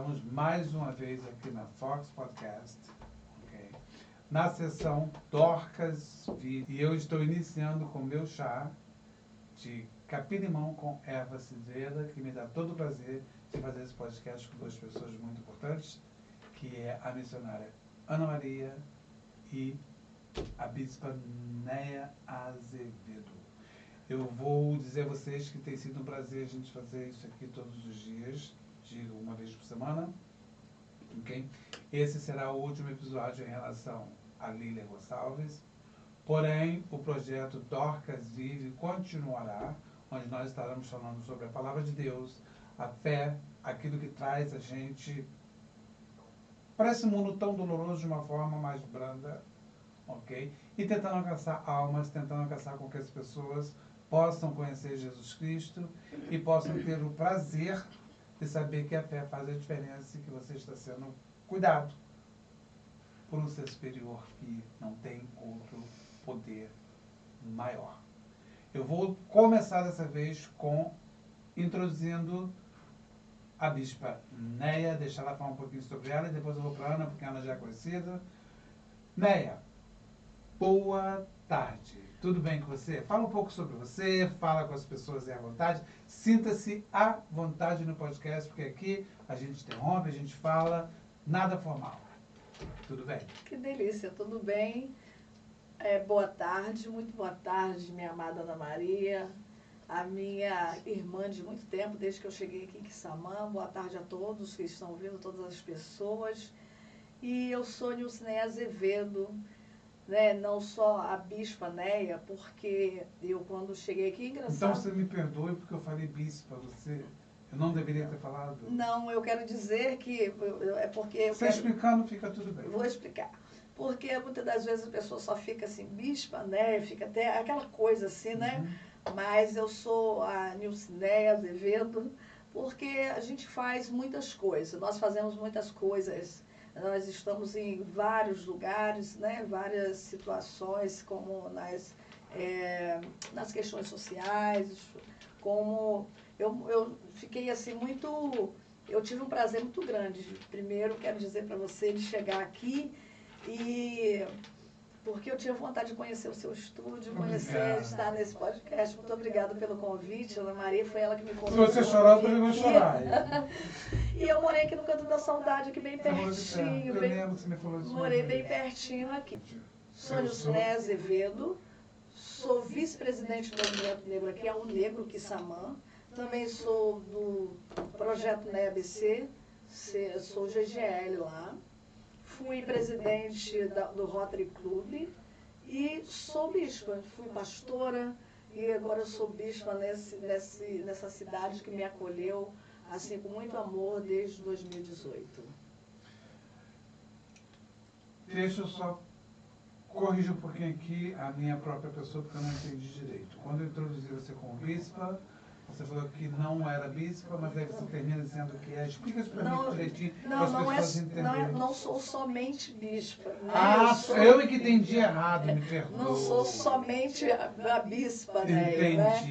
Estamos mais uma vez aqui na Fox Podcast, okay? Na sessão Dorcas Vídeo. E eu estou iniciando com o meu chá de capim-limão com erva cidreira, que me dá todo o prazer de fazer esse podcast com duas pessoas muito importantes, que é a missionária Ana Maria e a bispa Néia Azevedo. Eu vou dizer a vocês que tem sido um prazer a gente fazer isso aqui todos os dias, digo uma vez por semana, ok? Esse será o último episódio em relação a Lília Gonçalves, porém o projeto Dorcas Vive continuará, onde nós estaremos falando sobre a palavra de Deus, a fé, aquilo que traz a gente para esse mundo tão doloroso de uma forma mais branda, ok? E tentando alcançar almas, tentando alcançar com que as pessoas possam conhecer Jesus Cristo e possam ter o prazer de saber que a fé faz a diferença e que você está sendo cuidado por um ser superior que não tem outro poder maior. Eu vou começar dessa vez introduzindo a bispa Néia, deixar ela falar um pouquinho sobre ela e depois eu vou para a Ana, porque ela já é conhecida. Néia, boa tarde. Tudo bem com você? Fala um pouco sobre você, fala com as pessoas aí à vontade. Sinta-se à vontade no podcast, porque aqui a gente interrompe, a gente fala, nada formal. Tudo bem? Que delícia, tudo bem? Boa tarde, muito boa tarde, minha amada Ana Maria, a minha irmã de muito tempo, desde que eu cheguei aqui em Quissamã. Boa tarde a todos que estão ouvindo, todas as pessoas. E eu sou Nilcinéia Azevedo, né? Não só a bispa Néia, porque eu quando cheguei aqui, engraçado... Então você me perdoe porque eu falei bispa, eu não deveria ter falado? Não, eu quero dizer que é porque... Você explicando, fica tudo bem. Vou explicar. Porque muitas das vezes a pessoa só fica assim, bispa, né? Fica até aquela coisa assim, né? Mas eu sou a Nilcinéia Azevedo, porque a gente faz muitas coisas, nós fazemos muitas coisas. Nós estamos em vários lugares, né? Várias situações, como nas questões sociais, como eu fiquei assim muito... Eu tive um prazer muito grande. Primeiro, quero dizer para você de chegar aqui porque eu tinha vontade de conhecer o seu estúdio, estar nesse podcast. Muito obrigada pelo convite. Ana Maria foi ela que me convidou. Se você chorar, eu também vou chorar. E eu morei aqui no Canto da Saudade, aqui bem pertinho. Eu lembro que você me falou isso. Morei bem pertinho aqui. Sou Nilcinéia Azevedo, sou vice-presidente do Movimento Negro aqui, é o Negro Quissamã. Também sou do projeto NEABC, sou GGL lá. Fui presidente do Rotary Club e sou bispa. Fui pastora e agora sou bispa nessa cidade que me acolheu assim com muito amor desde 2018. Deixa eu só corrigir um pouquinho aqui a minha própria pessoa, porque eu não entendi direito. Quando eu introduzi você como bispa, você falou que não era bispa, mas aí você termina dizendo que é. Explica isso para mim direitinho, para as pessoas entenderem. Não sou somente bispa. Né? Eu que entendi errado, me perdoa. Não sou somente a bispa, né?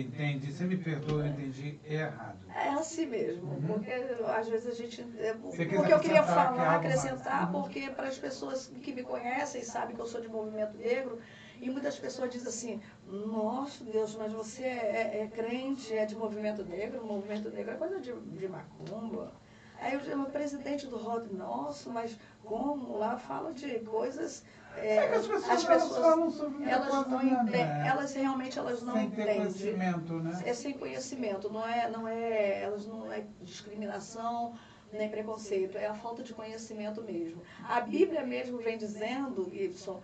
Entendi. Você me perdoa, eu entendi errado. É assim mesmo, porque às vezes a gente... Porque eu queria falar, acrescentar, porque para as pessoas que me conhecem, sabem que eu sou de movimento negro, e muitas pessoas dizem assim, nossa Deus, mas você é crente, é de movimento negro é coisa de macumba. Aí eu digo, presidente do Rotary, nossa, mas como? Lá fala de coisas... as pessoas falam sobre elas realmente não sem entendem. Sem conhecimento, né? É sem conhecimento, não é discriminação, nem preconceito, é a falta de conhecimento mesmo. A Bíblia mesmo vem dizendo, Gibson,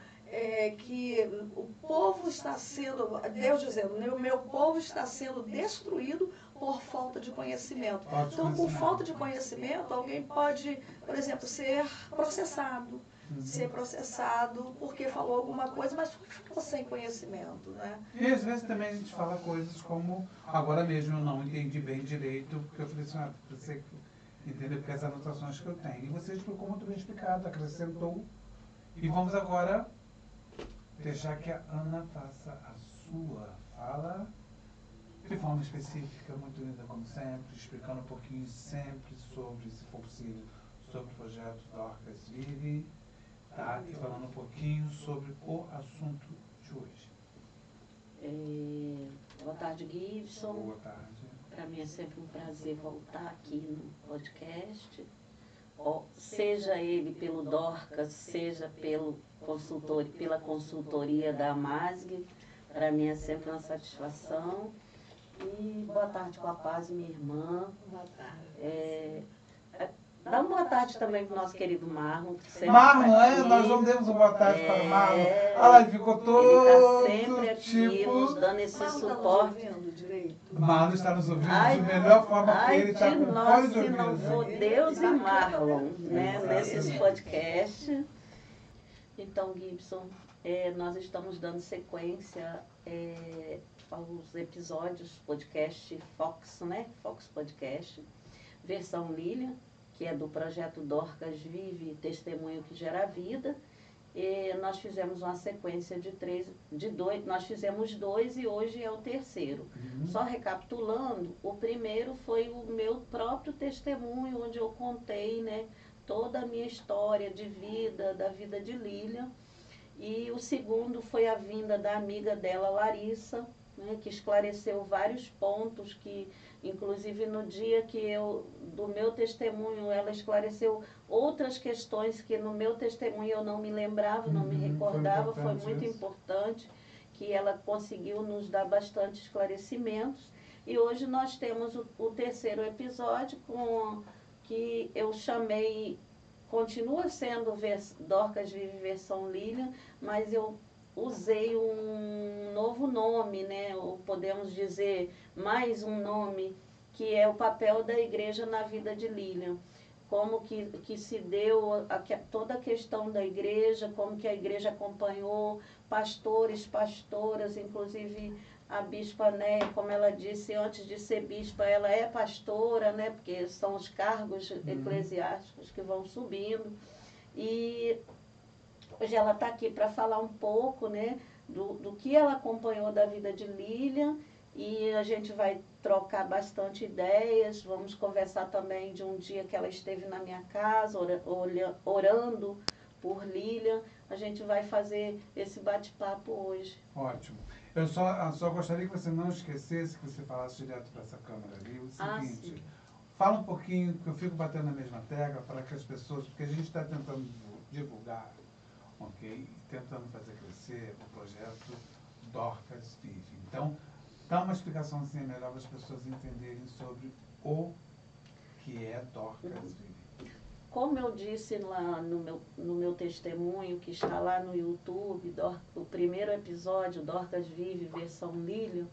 que o povo está sendo, Deus dizendo, o meu povo está sendo destruído por falta de conhecimento. Então, por falta de conhecimento, alguém pode, por exemplo, ser processado porque falou alguma coisa, mas ficou sem conhecimento, né? E às vezes também a gente fala coisas como, agora mesmo eu não entendi bem direito, porque eu falei assim, você entendeu, porque as anotações que eu tenho. E você explicou muito bem explicado, acrescentou. E vamos agora deixar que a Ana faça a sua fala. de forma específica, muito linda como sempre, explicando um pouquinho sempre sobre, se for possível, sobre o projeto Dorcas Vive, tá? E falando um pouquinho sobre o assunto de hoje. Boa tarde, Gibson. Boa tarde. Para mim é sempre um prazer voltar aqui no podcast, seja ele pelo Dorcas, seja pela consultoria da AMASG. Para mim é sempre uma satisfação. E boa tarde com a paz, minha irmã. Boa tarde. Dá uma boa tarde também para o nosso querido Marlon. Marlon, nós não demos uma boa tarde para o Marlon. Olha lá, ele ficou todo Ele está sempre aqui nos dando esse Marlon suporte. Está nos ouvindo direito? Marlon está nos ouvindo de melhor forma, porque ele está com fone de Se não for ouvido. Deus e Marlon, né, Exatamente. nesses podcasts. Então, Gibson, nós estamos dando sequência aos episódios podcast Fox, né? Fox Podcast, versão Lilian, que é do projeto Dorcas Vive, Testemunho que Gera Vida. E nós fizemos uma sequência de dois, nós fizemos 2 e hoje é o terceiro. Só recapitulando, o primeiro foi o meu próprio testemunho, onde eu contei, né, toda a minha história de vida, da vida de Lilian. E o segundo foi a vinda da amiga dela, Larissa, né, que esclareceu vários pontos que, inclusive no dia do meu testemunho, ela esclareceu outras questões que no meu testemunho eu não me lembrava, não me recordava. Foi muito importante que ela conseguiu nos dar bastante esclarecimentos. E hoje nós temos o terceiro episódio, que eu chamei, continua sendo Dorcas Vive versão Lilian, mas eu usei um novo nome, né? Ou podemos dizer mais um nome, que é o papel da igreja na vida de Lilian. Como que se deu toda a questão da igreja, como que a igreja acompanhou pastores, pastoras, inclusive a bispa Néia, como ela disse, antes de ser bispa, ela é pastora, né? Porque são os cargos eclesiásticos que vão subindo. E hoje ela está aqui para falar um pouco, né, do que ela acompanhou da vida de Lilian, e a gente vai trocar bastante ideias. Vamos conversar também de um dia que ela esteve na minha casa, orando por Lilian. A gente vai fazer esse bate-papo hoje. Ótimo. Eu só gostaria que você não esquecesse, que você falasse direto para essa câmera ali, o seguinte, fala um pouquinho, que eu fico batendo na mesma tecla, para que as pessoas, porque a gente está tentando divulgar, ok? Tentando fazer crescer o projeto Dorcas Vive. Então, dá uma explicaçãozinha melhor para as pessoas entenderem sobre o que é Dorcas Vive. Como eu disse lá no meu testemunho, que está lá no YouTube, o primeiro episódio, Dorcas Vive, versão Lilian,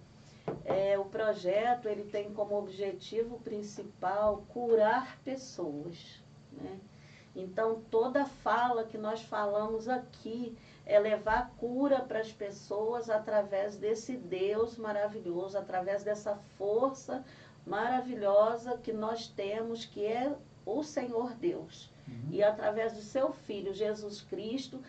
o projeto ele tem como objetivo principal curar pessoas, né? Então, toda fala que nós falamos aqui é levar cura para as pessoas através desse Deus maravilhoso, através dessa força maravilhosa que nós temos, que é o Senhor Deus. E através do seu Filho, Jesus Cristo,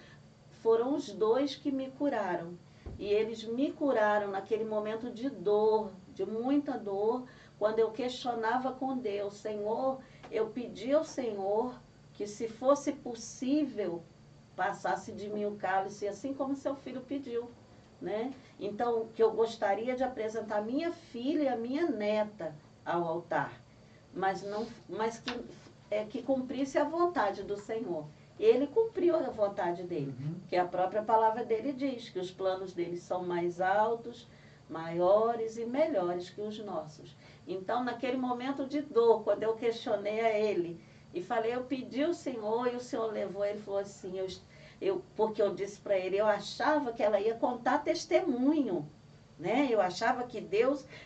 foram os dois que me curaram. E eles me curaram naquele momento de dor, de muita dor, quando eu questionava com Deus, Senhor, eu pedi ao Senhor que, se fosse possível, passasse de mim o cálice, assim como seu filho pediu, né? Então, que eu gostaria de apresentar minha filha e a minha neta ao altar, mas que cumprisse a vontade do Senhor. Ele cumpriu a vontade dele, que a própria palavra dele diz que os planos dele são mais altos, maiores e melhores que os nossos. Então, naquele momento de dor, quando eu questionei a ele e falei, eu pedi ao Senhor, e o Senhor levou, ele falou assim, porque eu disse para ele, eu achava que ela ia contar testemunho, né? Eu achava que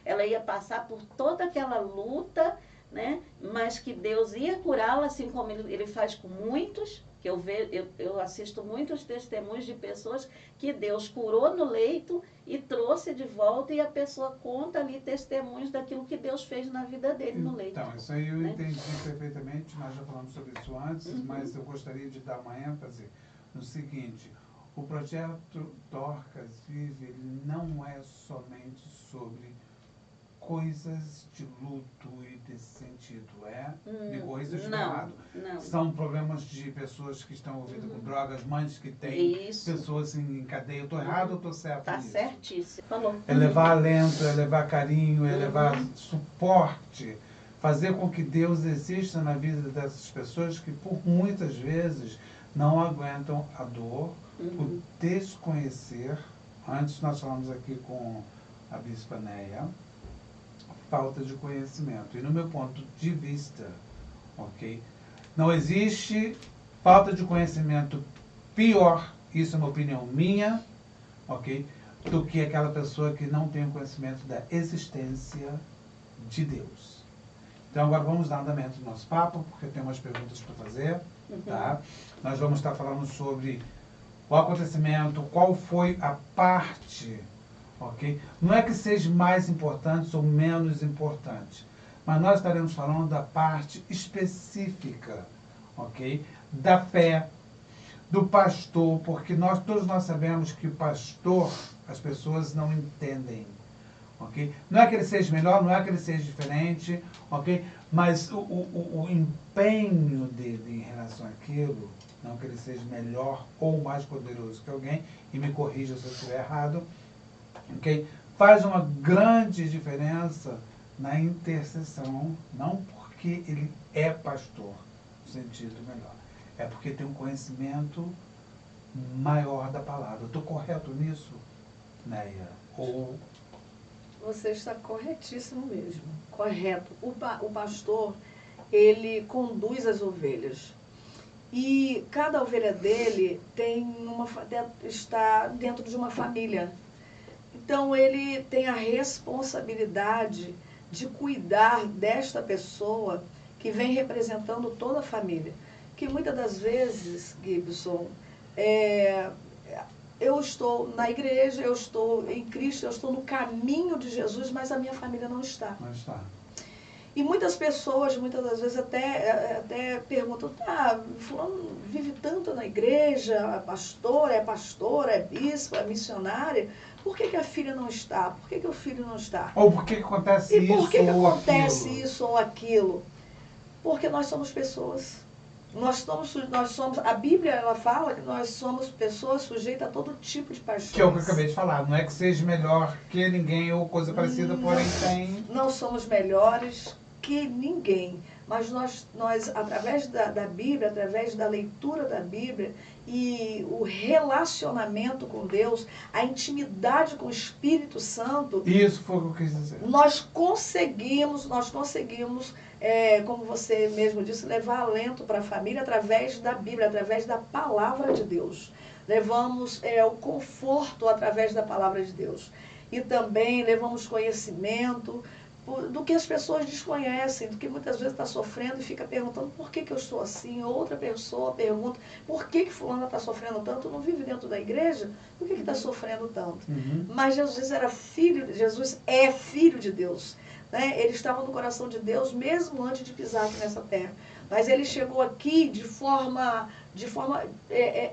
ela ia passar por toda aquela luta, né? Mas que Deus ia curá-la, assim como ele faz com muitos, que eu assisto muitos testemunhos de pessoas que Deus curou no leito e trouxe de volta, e a pessoa conta ali testemunhos daquilo que Deus fez na vida dele no leito. Então, isso aí eu entendi perfeitamente, nós já falamos sobre isso antes, mas eu gostaria de dar uma ênfase no seguinte, o projeto Dorcas Vive, ele não é somente sobre coisas de luto e desse sentido, Me corrija se eu estiver Não, errado. não. São problemas de pessoas que estão envolvidas com drogas, mães que têm Isso. pessoas em cadeia. Eu estou errado ou estou certo Tá nisso? certíssimo. Falou. É levar alento, é levar carinho, é levar suporte, fazer com que Deus exista na vida dessas pessoas que por muitas vezes não aguentam a dor, por desconhecer. Antes nós falamos aqui com a Bispa Neia, falta de conhecimento. E no meu ponto de vista, ok? Não existe falta de conhecimento pior, isso é uma opinião minha, ok? Do que aquela pessoa que não tem o conhecimento da existência de Deus. Então agora vamos dar andamento no nosso papo, porque eu tenho umas perguntas para fazer, tá? Nós vamos estar falando sobre o acontecimento, qual foi a parte, ok? Não é que seja mais importante ou menos importante, mas nós estaremos falando da parte específica, ok? Da fé, do pastor, porque todos nós sabemos que o pastor, as pessoas não entendem, ok? Não é que ele seja melhor, não é que ele seja diferente, ok? Mas o empenho dele em relação àquilo, não que ele seja melhor ou mais poderoso que alguém, e me corrija se eu estiver errado, ok? Faz uma grande diferença na intercessão, não porque ele é pastor, no sentido melhor. É porque tem um conhecimento maior da palavra. Eu estou correto nisso, Neia? Ou... Você está corretíssimo mesmo. Correto. O pastor, ele conduz as ovelhas. E cada ovelha dele está dentro de uma família. Então, ele tem a responsabilidade de cuidar desta pessoa que vem representando toda a família. Que muitas das vezes, Gibson, eu estou na igreja, eu estou em Cristo, eu estou no caminho de Jesus, mas a minha família não está. Não está. E muitas pessoas, muitas das vezes, até perguntam, fulano vive tanto na igreja, é pastora, é bispo, é missionária, por que a filha não está? Por que o filho não está? Ou por que acontece isso ou aquilo? E por que acontece isso ou aquilo? Porque nós somos pessoas. Nós somos, a Bíblia ela fala que nós somos pessoas sujeitas a todo tipo de paixões. Que é o que eu acabei de falar. Não é que seja melhor que ninguém ou coisa parecida, porém tem... Não somos melhores que ninguém. Mas nós através da Bíblia, através da leitura da Bíblia e o relacionamento com Deus, a intimidade com o Espírito Santo... Isso foi o que eu quis dizer. Nós conseguimos, como você mesmo disse, levar alento para a família através da Bíblia, através da palavra de Deus. Levamos o conforto através da palavra de Deus. E também levamos conhecimento do que as pessoas desconhecem, do que muitas vezes está sofrendo e fica perguntando por que eu estou assim. Outra pessoa pergunta por que fulana está sofrendo tanto, não vive dentro da igreja, por que está sofrendo tanto? Mas Jesus é filho de Deus. Né? Ele estava no coração de Deus mesmo antes de pisar aqui nessa terra. Mas ele chegou aqui de forma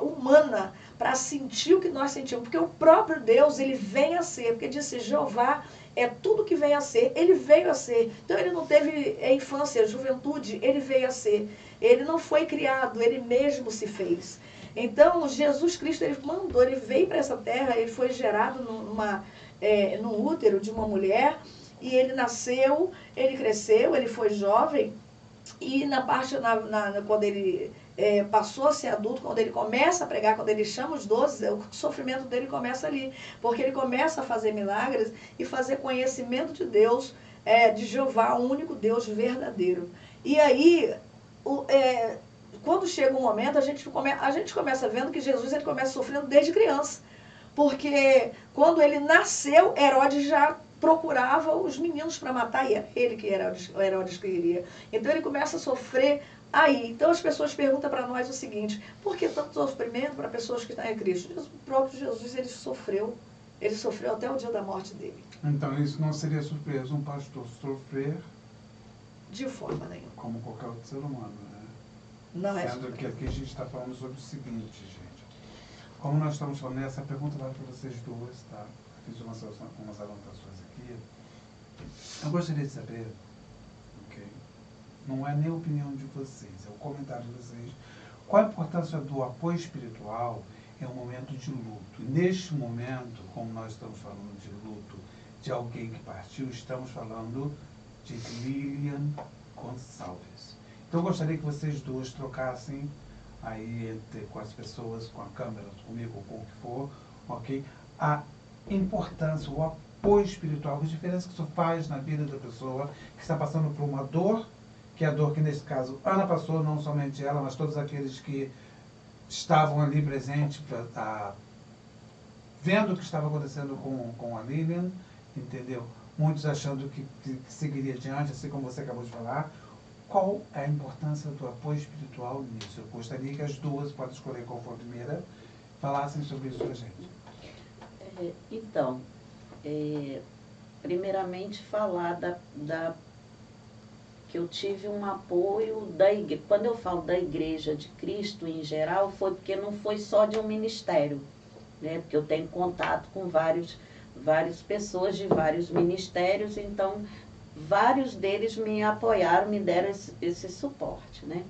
humana para sentir o que nós sentimos. Porque o próprio Deus, ele vem a ser. Porque disse, Jeová é tudo que vem a ser. Ele veio a ser. Então ele não teve infância, juventude, ele veio a ser. Ele não foi criado, ele mesmo se fez. Então Jesus Cristo, ele veio para essa terra, ele foi gerado no útero de uma mulher. E ele nasceu, ele cresceu, ele foi jovem, e quando ele passou a ser adulto, quando ele começa a pregar, quando ele chama os 12, o sofrimento dele começa ali, porque ele começa a fazer milagres e fazer conhecimento de Deus, de Jeová, o único Deus verdadeiro. E aí, quando chega um momento, a gente começa vendo que Jesus ele começa sofrendo desde criança, porque quando ele nasceu, Herodes já procurava os meninos para matar, e era ele que Herodes queria. Então ele começa a sofrer aí. Então as pessoas perguntam para nós o seguinte, por que tanto sofrimento para pessoas que estão em Cristo? O próprio Jesus, ele sofreu até o dia da morte dele. Então isso não seria surpresa um pastor sofrer de forma nenhuma. Como qualquer outro ser humano, né? Não é. Sendo que aqui a gente está falando sobre o seguinte, gente. Como nós estamos falando, essa pergunta vai para vocês duas, tá? Fiz umas anotações aqui. Eu gostaria de saber, ok? Não é nem a opinião de vocês, é o comentário de vocês. Qual a importância do apoio espiritual em um momento de luto? E neste momento, como nós estamos falando de luto de alguém que partiu, estamos falando de Lilian Gonçalves. Então eu gostaria que vocês duas trocassem aí com as pessoas, com a câmera, comigo ou com o que for, ok? A importância, o apoio espiritual, a diferença que isso faz na vida da pessoa que está passando por uma dor, que é a dor que nesse caso Ana passou, não somente ela, mas todos aqueles que estavam ali presentes, vendo o que estava acontecendo com a Lilian, entendeu? Muitos achando que seguiria adiante, assim como você acabou de falar. Qual é a importância do apoio espiritual nisso? Eu gostaria que as duas, pode escolher qual for a primeira, falassem sobre isso para a gente. Então, primeiramente falar que eu tive um apoio da igreja. Quando eu falo da Igreja de Cristo em geral, foi porque não foi só de um ministério, né? Porque eu tenho contato com várias pessoas de vários ministérios, então vários deles me apoiaram, me deram esse suporte, né?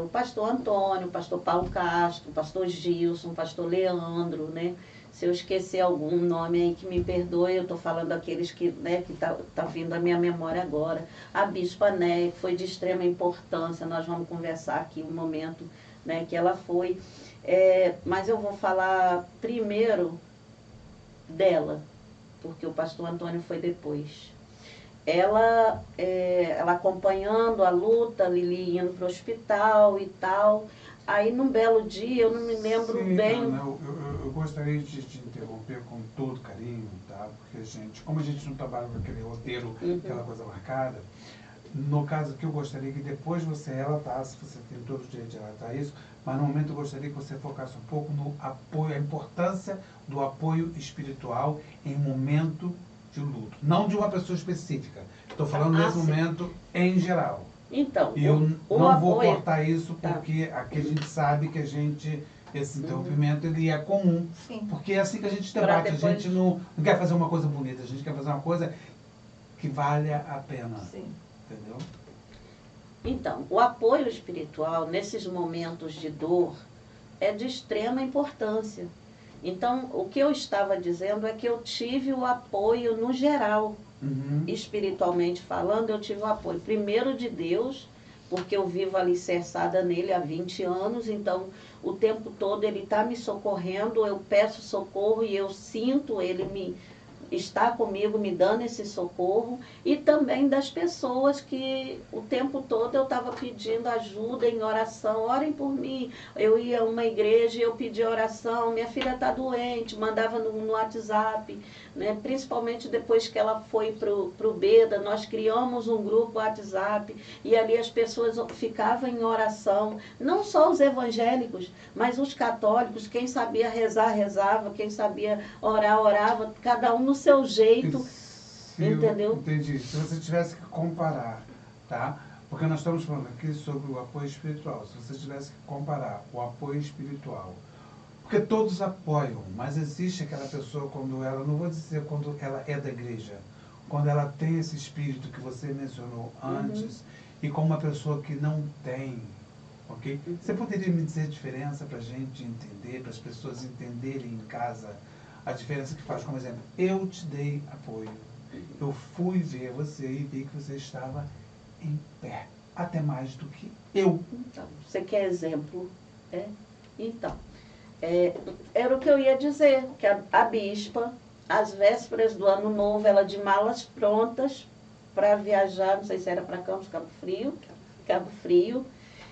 O pastor Antônio, o pastor Paulo Castro, o pastor Gilson, o pastor Leandro, né? Se eu esquecer algum nome aí que me perdoe, eu estou falando aqueles que, né, que tá vindo à minha memória agora. A Bispa Né, que foi de extrema importância, nós vamos conversar aqui um momento, né, que ela foi. Mas eu vou falar primeiro dela, porque o pastor Antônio foi depois. Ela acompanhando a luta, Lili indo para o hospital e tal. Aí, num belo dia, eu não me lembro bem... Ana, eu gostaria de te interromper com todo carinho, tá? Porque como a gente não trabalha com aquele roteiro, aquela coisa marcada, no caso que eu gostaria que depois você relatasse, você tem todo o direito de relatar isso, mas no momento eu gostaria que você focasse um pouco no apoio, a importância do apoio espiritual em momento de luto. Não de uma pessoa específica. Estou falando nesse momento em geral. Então, e eu não apoio, vou cortar isso porque aqui a gente sabe que esse interrompimento ele é comum. Sim. Porque é assim que a gente debate. Depois... A gente não quer fazer uma coisa bonita, a gente quer fazer uma coisa que valha a pena. Sim. Entendeu? Então, o apoio espiritual nesses momentos de dor é de extrema importância. Então, o que eu estava dizendo é que eu tive o apoio no geral. Espiritualmente falando, eu tive o apoio primeiro de Deus, porque eu vivo alicerçada nele há 20 anos, então o tempo todo ele está me socorrendo, eu peço socorro e eu sinto ele está comigo me dando esse socorro, e também das pessoas que o tempo todo eu estava pedindo ajuda em oração, orem por mim. Eu ia a uma igreja e eu pedia oração, minha filha está doente, mandava no WhatsApp, né? Principalmente depois que ela foi para o Beda, nós criamos um grupo WhatsApp, e ali as pessoas ficavam em oração, não só os evangélicos, mas os católicos, quem sabia rezar, rezava, quem sabia orar, orava, cada um no seu jeito, entendeu? Entendi. Se você tivesse que comparar, tá? Porque nós estamos falando aqui sobre o apoio espiritual. Se você tivesse que comparar o apoio espiritual, porque todos apoiam, mas existe aquela pessoa quando ela, não vou dizer quando ela é da igreja, quando ela tem esse espírito que você mencionou antes, e com uma pessoa que não tem, ok? Você poderia me dizer a diferença para a gente entender, para as pessoas entenderem em casa a diferença que faz? Como exemplo, eu te dei apoio, eu fui ver você e vi que você estava em pé, até mais do que eu. Então, você quer exemplo? Então, era o que eu ia dizer, que a bispa, às vésperas do ano novo, ela de malas prontas para viajar, não sei se era para Campos, Cabo Frio,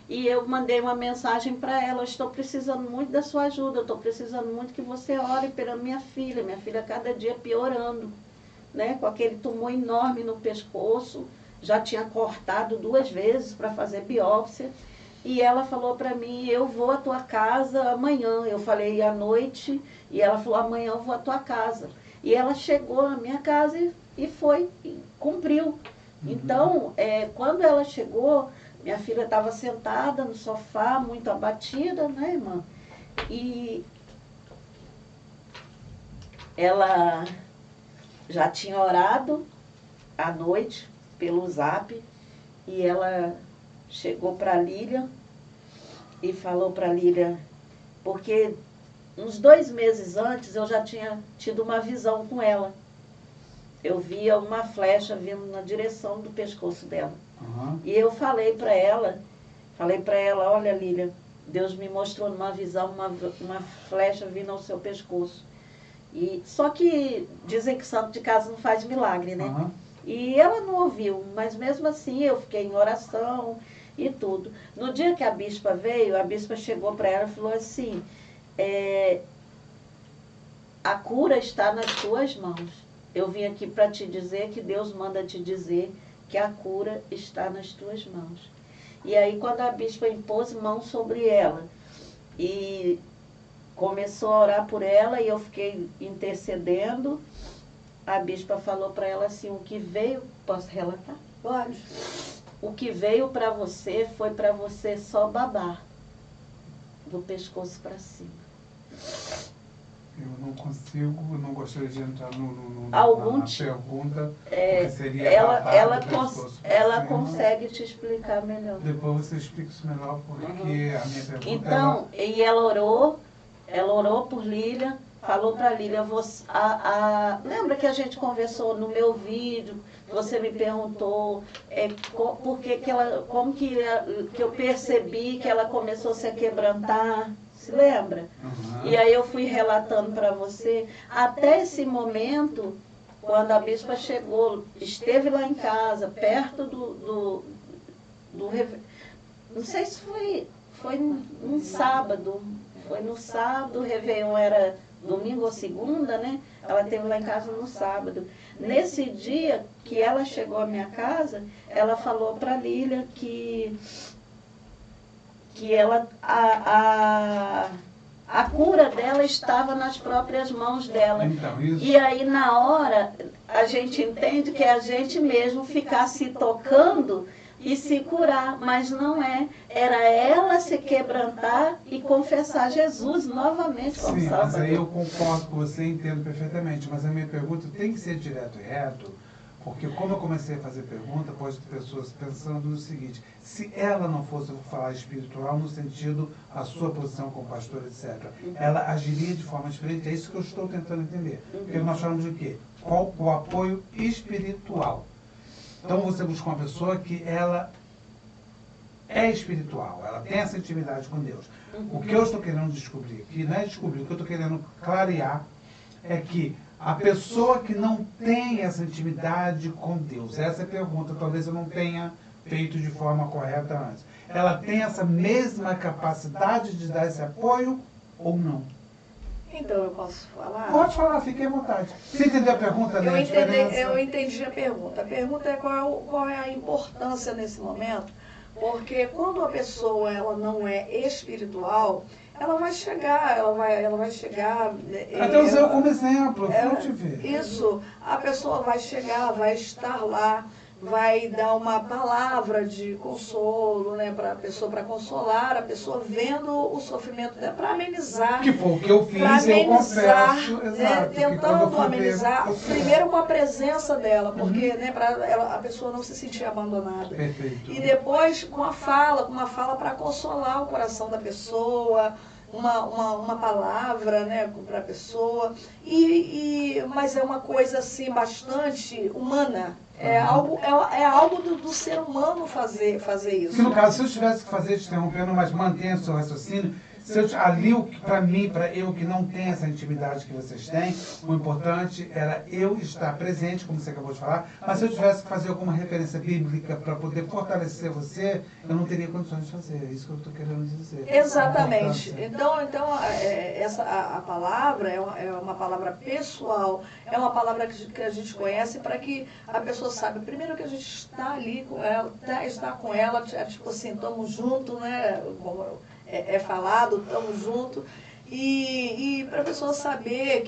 e eu mandei uma mensagem para ela: eu estou precisando muito da sua ajuda, eu estou precisando muito que você ore pela minha filha cada dia piorando, né? Com aquele tumor enorme no pescoço, já tinha cortado 2 vezes para fazer biópsia, e ela falou para mim: eu vou à tua casa amanhã. Eu falei à noite, e ela falou: amanhã eu vou à tua casa. E ela chegou na minha casa e foi, e cumpriu. Então, quando ela chegou, minha filha estava sentada no sofá, muito abatida, né, irmã? E ela já tinha orado, à noite, pelo Zap, e ela chegou para a Lília e falou para a Lília, porque uns 2 meses antes eu já tinha tido uma visão com ela. Eu via uma flecha vindo na direção do pescoço dela. Uhum. E eu falei para ela, olha, Lília, Deus me mostrou numa visão uma flecha vindo ao seu pescoço. E, só que dizem que santo de casa não faz milagre, né? Uhum. E ela não ouviu, mas mesmo assim eu fiquei em oração e tudo. No dia que a bispa veio, a bispa chegou para ela e falou assim, a cura está nas tuas mãos. Eu vim aqui para te dizer que Deus manda te dizer que a cura está nas tuas mãos. E aí quando a bispa impôs mão sobre ela e começou a orar por ela e eu fiquei intercedendo, a bispa falou para ela assim, o que veio, posso relatar? Pode. O que veio para você foi para você só babar, do pescoço para cima. Eu não consigo, eu não gostaria de entrar na pergunta, porque seria ela consegue te explicar melhor. Depois você explica isso melhor, porque a minha pergunta... Então, e ela orou por Lília, falou para Lília, lembra que a gente conversou no meu vídeo, você me perguntou como que eu percebi que ela começou a se quebrantar, se lembra? Uhum. E aí eu fui relatando para você, até esse momento, quando a bispa chegou, esteve lá em casa, perto do não sei se foi num sábado, foi no sábado, o Réveillon era domingo ou segunda, né? Ela esteve lá em casa no sábado. Nesse dia que ela chegou à minha casa, ela falou para a Lília que ela, a cura dela estava nas próprias mãos dela. Então, isso... E aí, na hora, a gente entende que é a gente mesmo ficar se tocando e se curar, mas não é. Era ela se quebrantar e confessar Jesus novamente como Sim, Salvador. mas aí eu concordo com você, entendo perfeitamente, mas a minha pergunta tem que ser direto e reto, porque como eu comecei a fazer pergunta, pode ter pessoas pensando no seguinte, se ela não fosse, eu vou falar espiritual, no sentido, a sua posição como pastor, etc., ela agiria de forma diferente, é isso que eu estou tentando entender. Porque nós falamos de quê? Qual o apoio espiritual? Então você busca uma pessoa que ela é espiritual, ela tem essa intimidade com Deus. O que eu estou querendo descobrir aqui, não é descobrir, o que eu estou querendo clarear é que a pessoa que não tem essa intimidade com Deus, essa é a pergunta, talvez eu não tenha feito de forma correta antes. Ela tem essa mesma capacidade de dar esse apoio ou não? Então, eu posso falar? Pode falar, fique à vontade. Você entendeu a pergunta, né? Eu entendi a pergunta. A pergunta é qual é a importância nesse momento, porque quando a pessoa ela não é espiritual, ela vai chegar, ela vai chegar... Até usei eu como exemplo, eu te ver. Isso, a pessoa vai chegar, vai estar lá, vai dar uma palavra de consolo, né, para a pessoa, para consolar a pessoa, vendo o sofrimento dela, para amenizar. Que foi o que eu fiz, eu confesso, exato. Tentando amenizar, primeiro com a presença dela, porque né, para a pessoa não se sentir abandonada. Perfeito. E depois com uma fala para consolar o coração da pessoa, uma palavra, né, para a pessoa, mas é uma coisa assim bastante humana. É algo do ser humano fazer isso. Que no caso, se eu tivesse que fazer, te interrompendo, mas mantenha o seu raciocínio, ali, para mim, para eu que não tenho essa intimidade que vocês têm, o importante era eu estar presente, como você acabou de falar, mas se eu tivesse que fazer alguma referência bíblica para poder fortalecer você, eu não teria condições de fazer. É isso que eu estou querendo dizer. Exatamente. Então a palavra é uma palavra pessoal, é uma palavra que a gente conhece para que a pessoa saiba, primeiro que a gente está ali com ela, está com ela, tipo assim, estamos juntos, né? Como é falado, estamos juntos, e para a pessoa saber,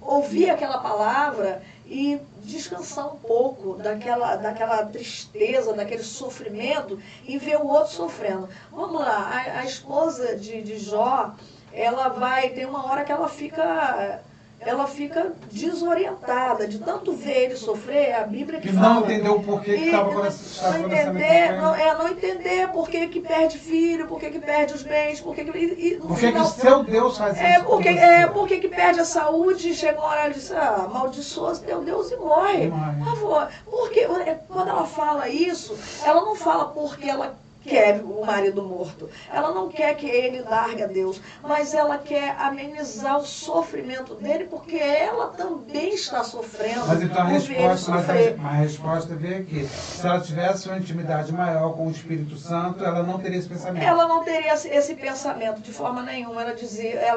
ouvir aquela palavra e descansar um pouco daquela tristeza, daquele sofrimento e ver o outro sofrendo. Vamos lá, a esposa de Jó, ela tem uma hora que ela fica ela fica desorientada, de tanto ver ele sofrer, a Bíblia que Que fala. não entendeu o porquê que estava Não acontecendo entender, com ele. não entender por que que perde filho, por que que perde os bens, por que que... no Por que que o final, seu Deus faz isso com você? por que que perde a saúde e chega uma hora e diz, amaldiçoa teu Deus e morre. Por favor, porque quando ela fala isso, ela não fala porque ela quer o marido morto. Ela não quer que ele largue a Deus, mas ela quer amenizar o sofrimento dele, porque ela também está sofrendo. Mas então por ver ele sofrer. a resposta veio aqui. Se ela tivesse uma intimidade maior com o Espírito Santo, ela não teria esse pensamento. Ela não teria esse pensamento de forma nenhuma. Ela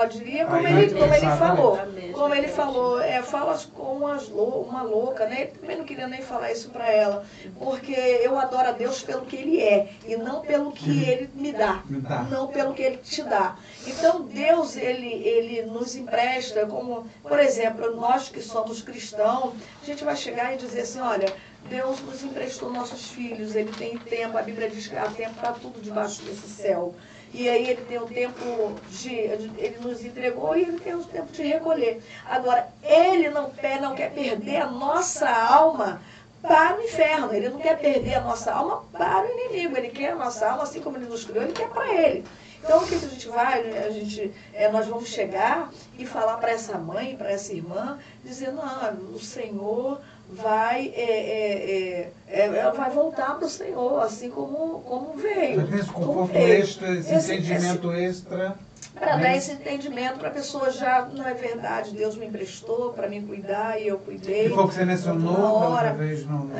diria como Aí, ele falou. exatamente. Como ele falou, fala com uma louca, né? Ele também não queria nem falar isso para ela, porque eu adoro a Deus pelo que ele é e não pelo que ele me dá, não pelo que ele te dá. Então Deus, ele nos empresta, como, por exemplo, nós que somos cristãos, a gente vai chegar e dizer assim, olha, Deus nos emprestou nossos filhos, ele tem tempo, a Bíblia diz que há tempo para tudo debaixo desse céu. E aí ele tem o tempo ele nos entregou e ele tem o tempo de recolher. Agora, ele não quer perder a nossa alma para o inferno. Ele não quer perder a nossa alma para o inimigo. Ele quer a nossa alma, assim como ele nos criou, ele quer para ele. Então, o que a gente vai? Nós vamos chegar e falar para essa mãe, para essa irmã, dizendo, o Senhor vai voltar para o Senhor, assim como veio. Esse conforto extra, esse entendimento extra. Para dar esse entendimento para a pessoa já, não é verdade, Deus me emprestou para me cuidar e eu cuidei. E foi o que você mencionou outra vez no...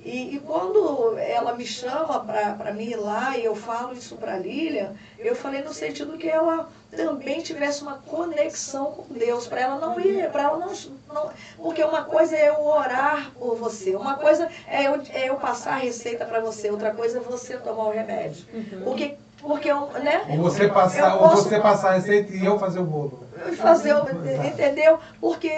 E quando ela me chama para mim ir lá e eu falo isso para a Lilian, eu falei no sentido que ela também tivesse uma conexão com Deus, para ela não ir, para ela não... Porque uma coisa é eu orar por você, uma coisa é eu passar a receita para você, outra coisa é você tomar o remédio. Porque né? Ou você passar a receita e eu fazer o bolo. Entendeu? Porque,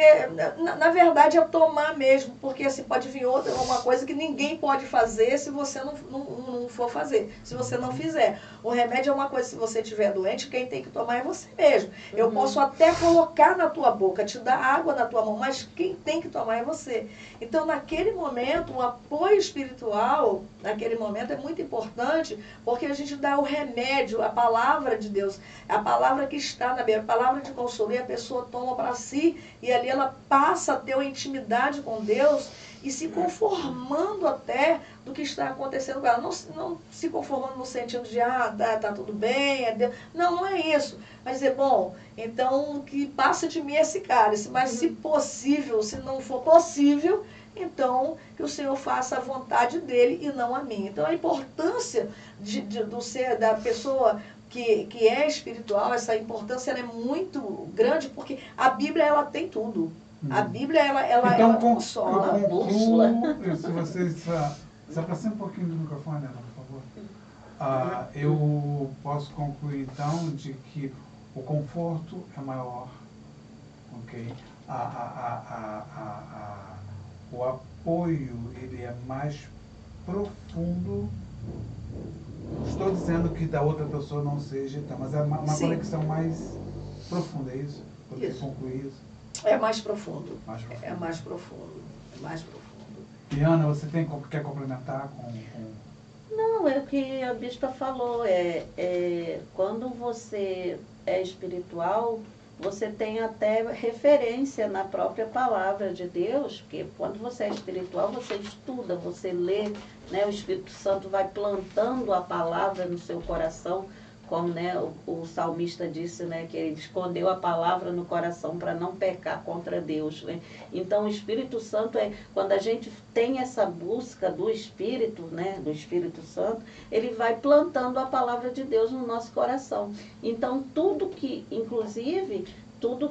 na verdade, é tomar mesmo, porque assim, pode vir uma coisa que ninguém pode fazer se você não for fazer, se você não fizer. O remédio é uma coisa, se você estiver doente, quem tem que tomar é você mesmo. Eu posso até colocar na tua boca, te dar água na tua mão, mas quem tem que tomar é você. Então, naquele momento, o apoio espiritual, naquele momento, é muito importante, porque a gente dá o remédio, a palavra de Deus, a palavra que está na Bíblia, a palavra de consolo, e a pessoa toma para si, e ali ela passa a ter uma intimidade com Deus e se conformando até do que está acontecendo com ela. Não se conformando no sentido de, tá tudo bem, é Deus. Não é isso. Mas dizer, bom, então que passe de mim esse cálice, mas se possível, se não for possível, então que o Senhor faça a vontade dele e não a minha. Então a importância do ser, da pessoa que é espiritual, essa importância ela é muito grande, porque a Bíblia ela tem tudo. A Bíblia ela consola. Eu concluo, se você se aproxima um pouquinho do microfone, Ana, por favor. Eu posso concluir então de que o conforto é maior, ok? O apoio ele é mais profundo. Estou dizendo que da outra pessoa não seja, então, mas é uma conexão mais profunda, é isso? Poder concluir isso? É mais profundo. É mais profundo. É mais profundo. E Ana, você quer complementar com... Não, é o que a bispa falou. Quando você é espiritual, você tem até referência na própria palavra de Deus, porque quando você é espiritual, você estuda, você lê, né? O Espírito Santo vai plantando a palavra no seu coração, como, né, o salmista disse, né, que ele escondeu a palavra no coração para não pecar contra Deus, né? Então o Espírito Santo quando a gente tem essa busca do Espírito, né, do Espírito Santo, ele vai plantando a palavra de Deus no nosso coração. Então tudo que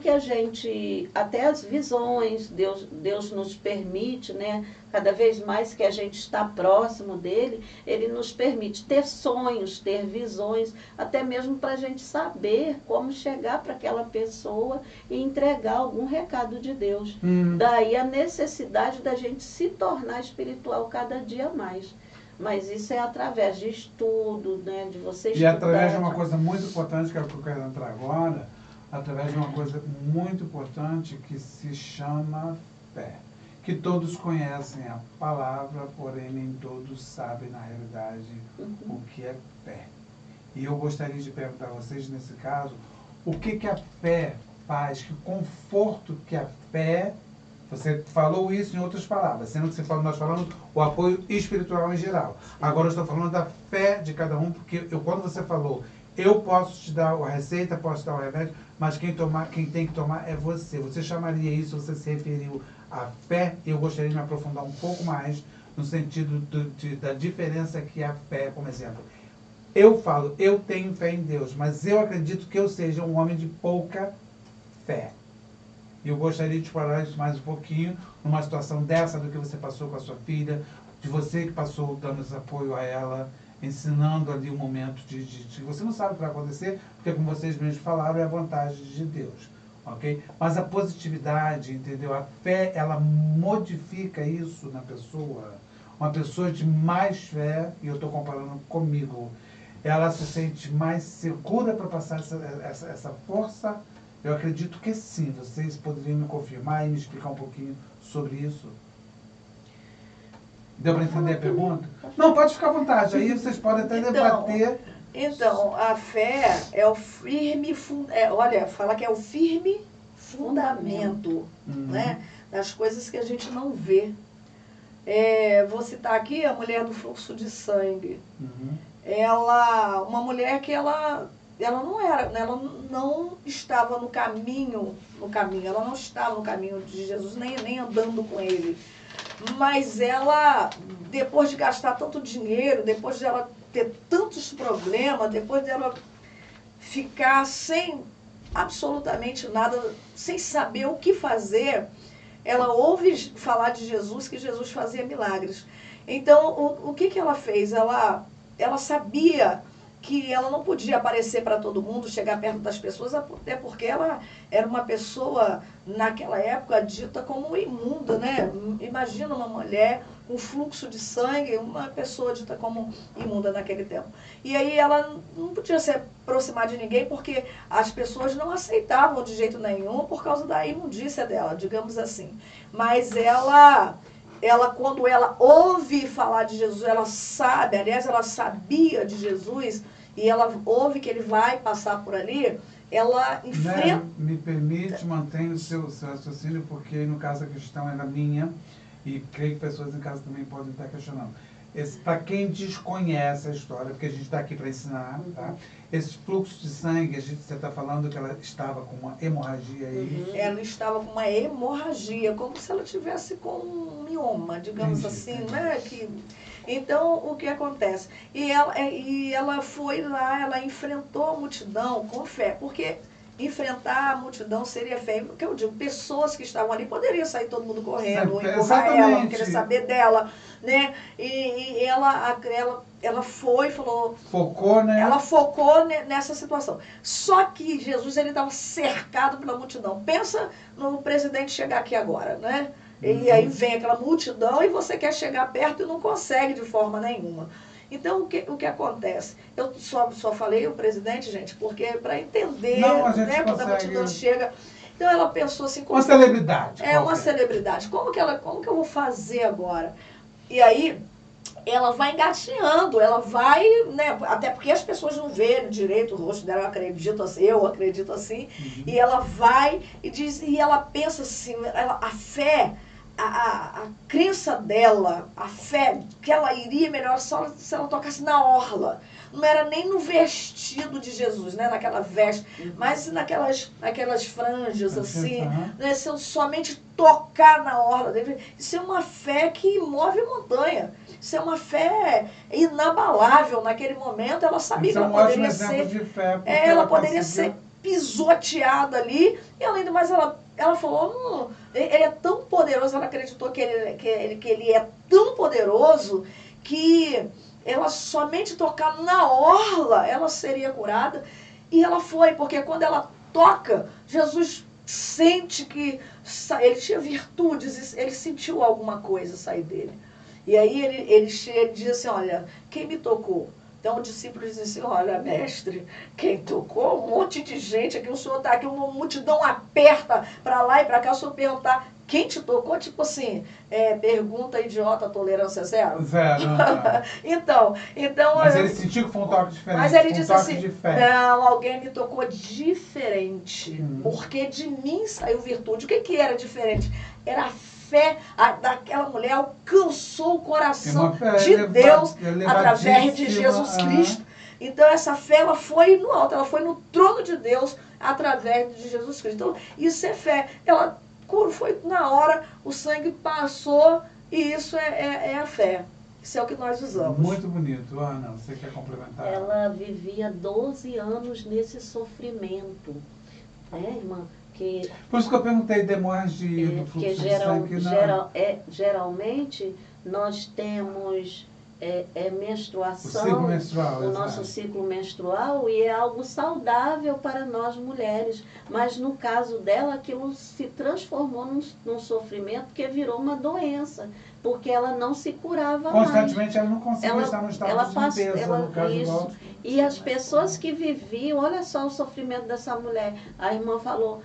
a gente, até as visões, Deus nos permite, né? Cada vez mais que a gente está próximo dele, ele nos permite ter sonhos, ter visões, até mesmo para a gente saber como chegar para aquela pessoa e entregar algum recado de Deus. Daí a necessidade da gente se tornar espiritual cada dia mais. Mas isso é através de estudo, né? De você estudar. E através de uma coisa muito importante, que é o que eu quero entrar agora, através de uma coisa muito importante que se chama fé. Que todos conhecem a palavra, porém nem todos sabem, na realidade, o que é fé. E eu gostaria de perguntar a vocês, nesse caso, o que a fé faz, que conforto que a fé... Você falou isso em outras palavras, sendo que nós falamos o apoio espiritual em geral. Agora eu estou falando da fé de cada um, porque quando você falou, eu posso te dar a receita, posso te dar o remédio, mas quem tem que tomar é você. Você chamaria isso, você se referiu à fé, e eu gostaria de me aprofundar um pouco mais no sentido da diferença que é a fé, como exemplo. Eu falo, eu tenho fé em Deus, mas eu acredito que eu seja um homem de pouca fé. E eu gostaria de explorar isso mais um pouquinho, numa situação dessa, do que você passou com a sua filha, de você que passou dando esse apoio a ela, ensinando ali um momento de você não sabe o que vai acontecer, porque como vocês mesmos falaram, é a vontade de Deus, ok? Mas a positividade, entendeu? A fé, ela modifica isso na pessoa. Uma pessoa de mais fé, e eu estou comparando comigo, ela se sente mais segura para passar essa força. Eu acredito que sim. Vocês poderiam me confirmar e me explicar um pouquinho sobre isso? Deu para entender a pergunta? Não, pode ficar à vontade. Aí vocês podem até debater. Então, a fé é o firme... olha, fala que é o firme fundamento, né, das coisas que a gente não vê. Vou citar aqui a mulher do fluxo de sangue. Uma mulher que ela não estava no caminho, ela não estava no caminho de Jesus, nem andando com ele. Mas ela, depois de gastar tanto dinheiro, depois de ela ter tantos problemas, depois de ela ficar sem absolutamente nada, sem saber o que fazer, ela ouve falar de Jesus, que Jesus fazia milagres. Então, o que ela fez? Ela sabia que ela não podia aparecer para todo mundo, chegar perto das pessoas, até porque ela era uma pessoa, naquela época, dita como imunda, né? Imagina uma mulher com fluxo de sangue, uma pessoa dita como imunda naquele tempo. E aí ela não podia se aproximar de ninguém, porque as pessoas não aceitavam de jeito nenhum por causa da imundícia dela, digamos assim. Mas ela, quando ela ouve falar de Jesus, ela sabe, aliás, ela sabia de Jesus, e ela ouve que ele vai passar por ali, ela enfrenta... Me permite, mantenha o seu raciocínio, porque no caso a questão era minha, e creio que pessoas em casa também podem estar questionando. Para quem desconhece a história, porque a gente está aqui para ensinar, tá? Esse fluxo de sangue, você está falando que ela estava com uma hemorragia aí. Ela estava com uma hemorragia, como se ela tivesse com um mioma, digamos assim, né? Então, o que acontece? E ela foi lá, ela enfrentou a multidão com fé, porque enfrentar a multidão seria fé. Porque eu digo, pessoas que estavam ali, poderia sair todo mundo correndo, empurrar ela, querer saber dela, né? E ela foi, falou... Focou, né? Ela focou nessa situação. Só que Jesus, ele estava cercado pela multidão. Pensa no presidente chegar aqui agora, né? E aí vem aquela multidão e você quer chegar perto e não consegue de forma nenhuma. Então, o que acontece? Eu só falei o presidente, gente, porque para entender, né, quando a multidão chega... Então, ela pensou assim... Uma celebridade. Uma celebridade. Como que eu vou fazer agora? E aí, ela vai engatinhando, ela vai, né, até porque as pessoas não veem direito o rosto dela, eu acredito assim, e ela vai e diz, e ela pensa assim, a fé... A crença dela, a fé, que ela iria melhor só se ela tocasse na orla. Não era nem no vestido de Jesus, né? Naquela veste, mas naquelas franjas, assim. Né? Se eu somente tocar na orla dele. Isso é uma fé que move montanha. Isso é uma fé inabalável. Naquele momento, ela sabia que ela poderia ser... De fé, ela poderia ser pisoteada ali. E, além do mais, ela falou, ele é tão poderoso, ela acreditou que ele é tão poderoso que ela somente tocar na orla, ela seria curada. E ela foi, porque quando ela toca, Jesus sente que ele tinha virtudes, ele sentiu alguma coisa sair dele. E aí ele chega e diz assim, olha, quem me tocou? Então o discípulo disse assim, olha, mestre, quem tocou? Um monte de gente aqui, o senhor está aqui, uma multidão aperta para lá e para cá, o senhor perguntar, quem te tocou? Tipo assim, pergunta idiota, tolerância zero? Zero. Então... Mas ele sentiu que foi um toque diferente. Mas ele disse assim, de fé. não, alguém me tocou diferente, porque de mim saiu virtude. O que era diferente? Era a fé daquela mulher, alcançou o coração de Deus através de Jesus Cristo. Então essa fé, ela foi no alto, ela foi no trono de Deus através de Jesus Cristo. Então isso é fé. Ela foi na hora, o sangue passou e isso é a fé. Isso é o que nós usamos. Muito bonito. Ana, você quer complementar? Ela vivia 12 anos nesse sofrimento, né, irmã? Por isso que eu perguntei de hemorragia do fluxo de sangue. Geralmente, nós temos menstruação, o ciclo menstrual, o nosso ciclo menstrual, e é algo saudável para nós mulheres. Mas no caso dela, aquilo se transformou num sofrimento que virou uma doença, porque ela não se curava constantemente mais. Ela não conseguia estar no estado de limpeza, no caso isso. E as pessoas que viviam, olha só o sofrimento dessa mulher. A irmã falou,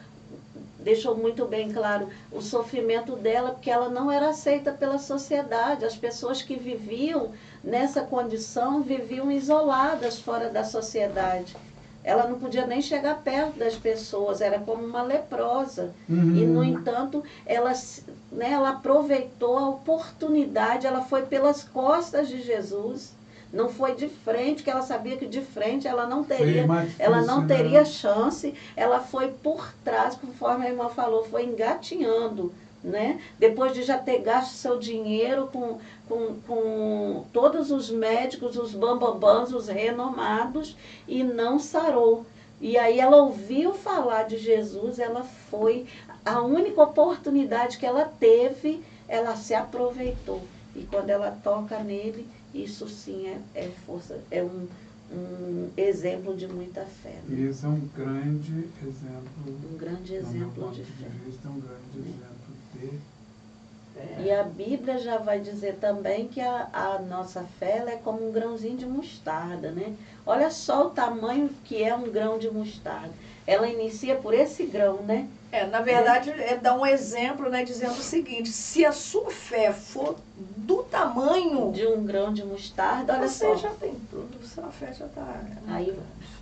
deixou muito bem claro o sofrimento dela, porque ela não era aceita pela sociedade. As pessoas que viviam nessa condição viviam isoladas fora da sociedade. Ela não podia nem chegar perto das pessoas, era como uma leprosa. E, no entanto, ela aproveitou a oportunidade, ela foi pelas costas de Jesus. Não foi de frente, que ela sabia que de frente ela não teria chance. Ela foi por trás, conforme a irmã falou, foi engatinhando, né? Depois de já ter gasto seu dinheiro com todos os médicos, os bambambãs, os renomados, e não sarou. E aí ela ouviu falar de Jesus, ela foi, a única oportunidade que ela teve, ela se aproveitou. E quando ela toca nele, isso sim é força, é um exemplo de muita fé. Né? Isso é um grande exemplo. Um grande exemplo de fé. É um grande exemplo de fé. E a Bíblia já vai dizer também que a nossa fé ela é como um grãozinho de mostarda, né? Olha só o tamanho que é um grão de mostarda. Ela inicia por esse grão, né? Na verdade, dá um exemplo, né, dizendo o seguinte, se a sua fé for do tamanho de um grão de mostarda, olha só. Você já tem tudo, sua fé já está...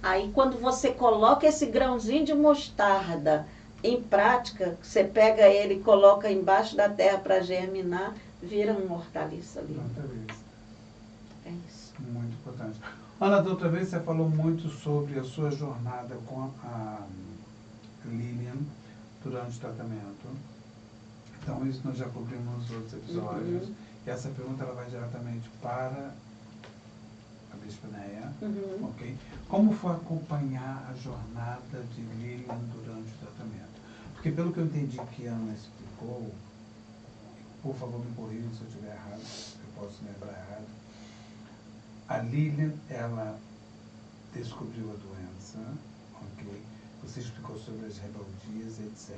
Aí quando você coloca esse grãozinho de mostarda em prática, você pega ele e coloca embaixo da terra para germinar, vira uma hortaliça ali. É isso. Muito importante. Ana, da outra vez você falou muito sobre a sua jornada com a Lilian durante o tratamento. Então, isso nós já cobrimos nos outros episódios. E essa pergunta ela vai diretamente para a Bispa Neia. Okay? Como foi acompanhar a jornada de Lilian durante o tratamento? Porque, pelo que eu entendi que a Ana explicou, por favor me corrijam se eu estiver errado, eu posso me lembrar errado. A Lilian, ela descobriu a doença, ok? Você explicou sobre as rebeldias, etc.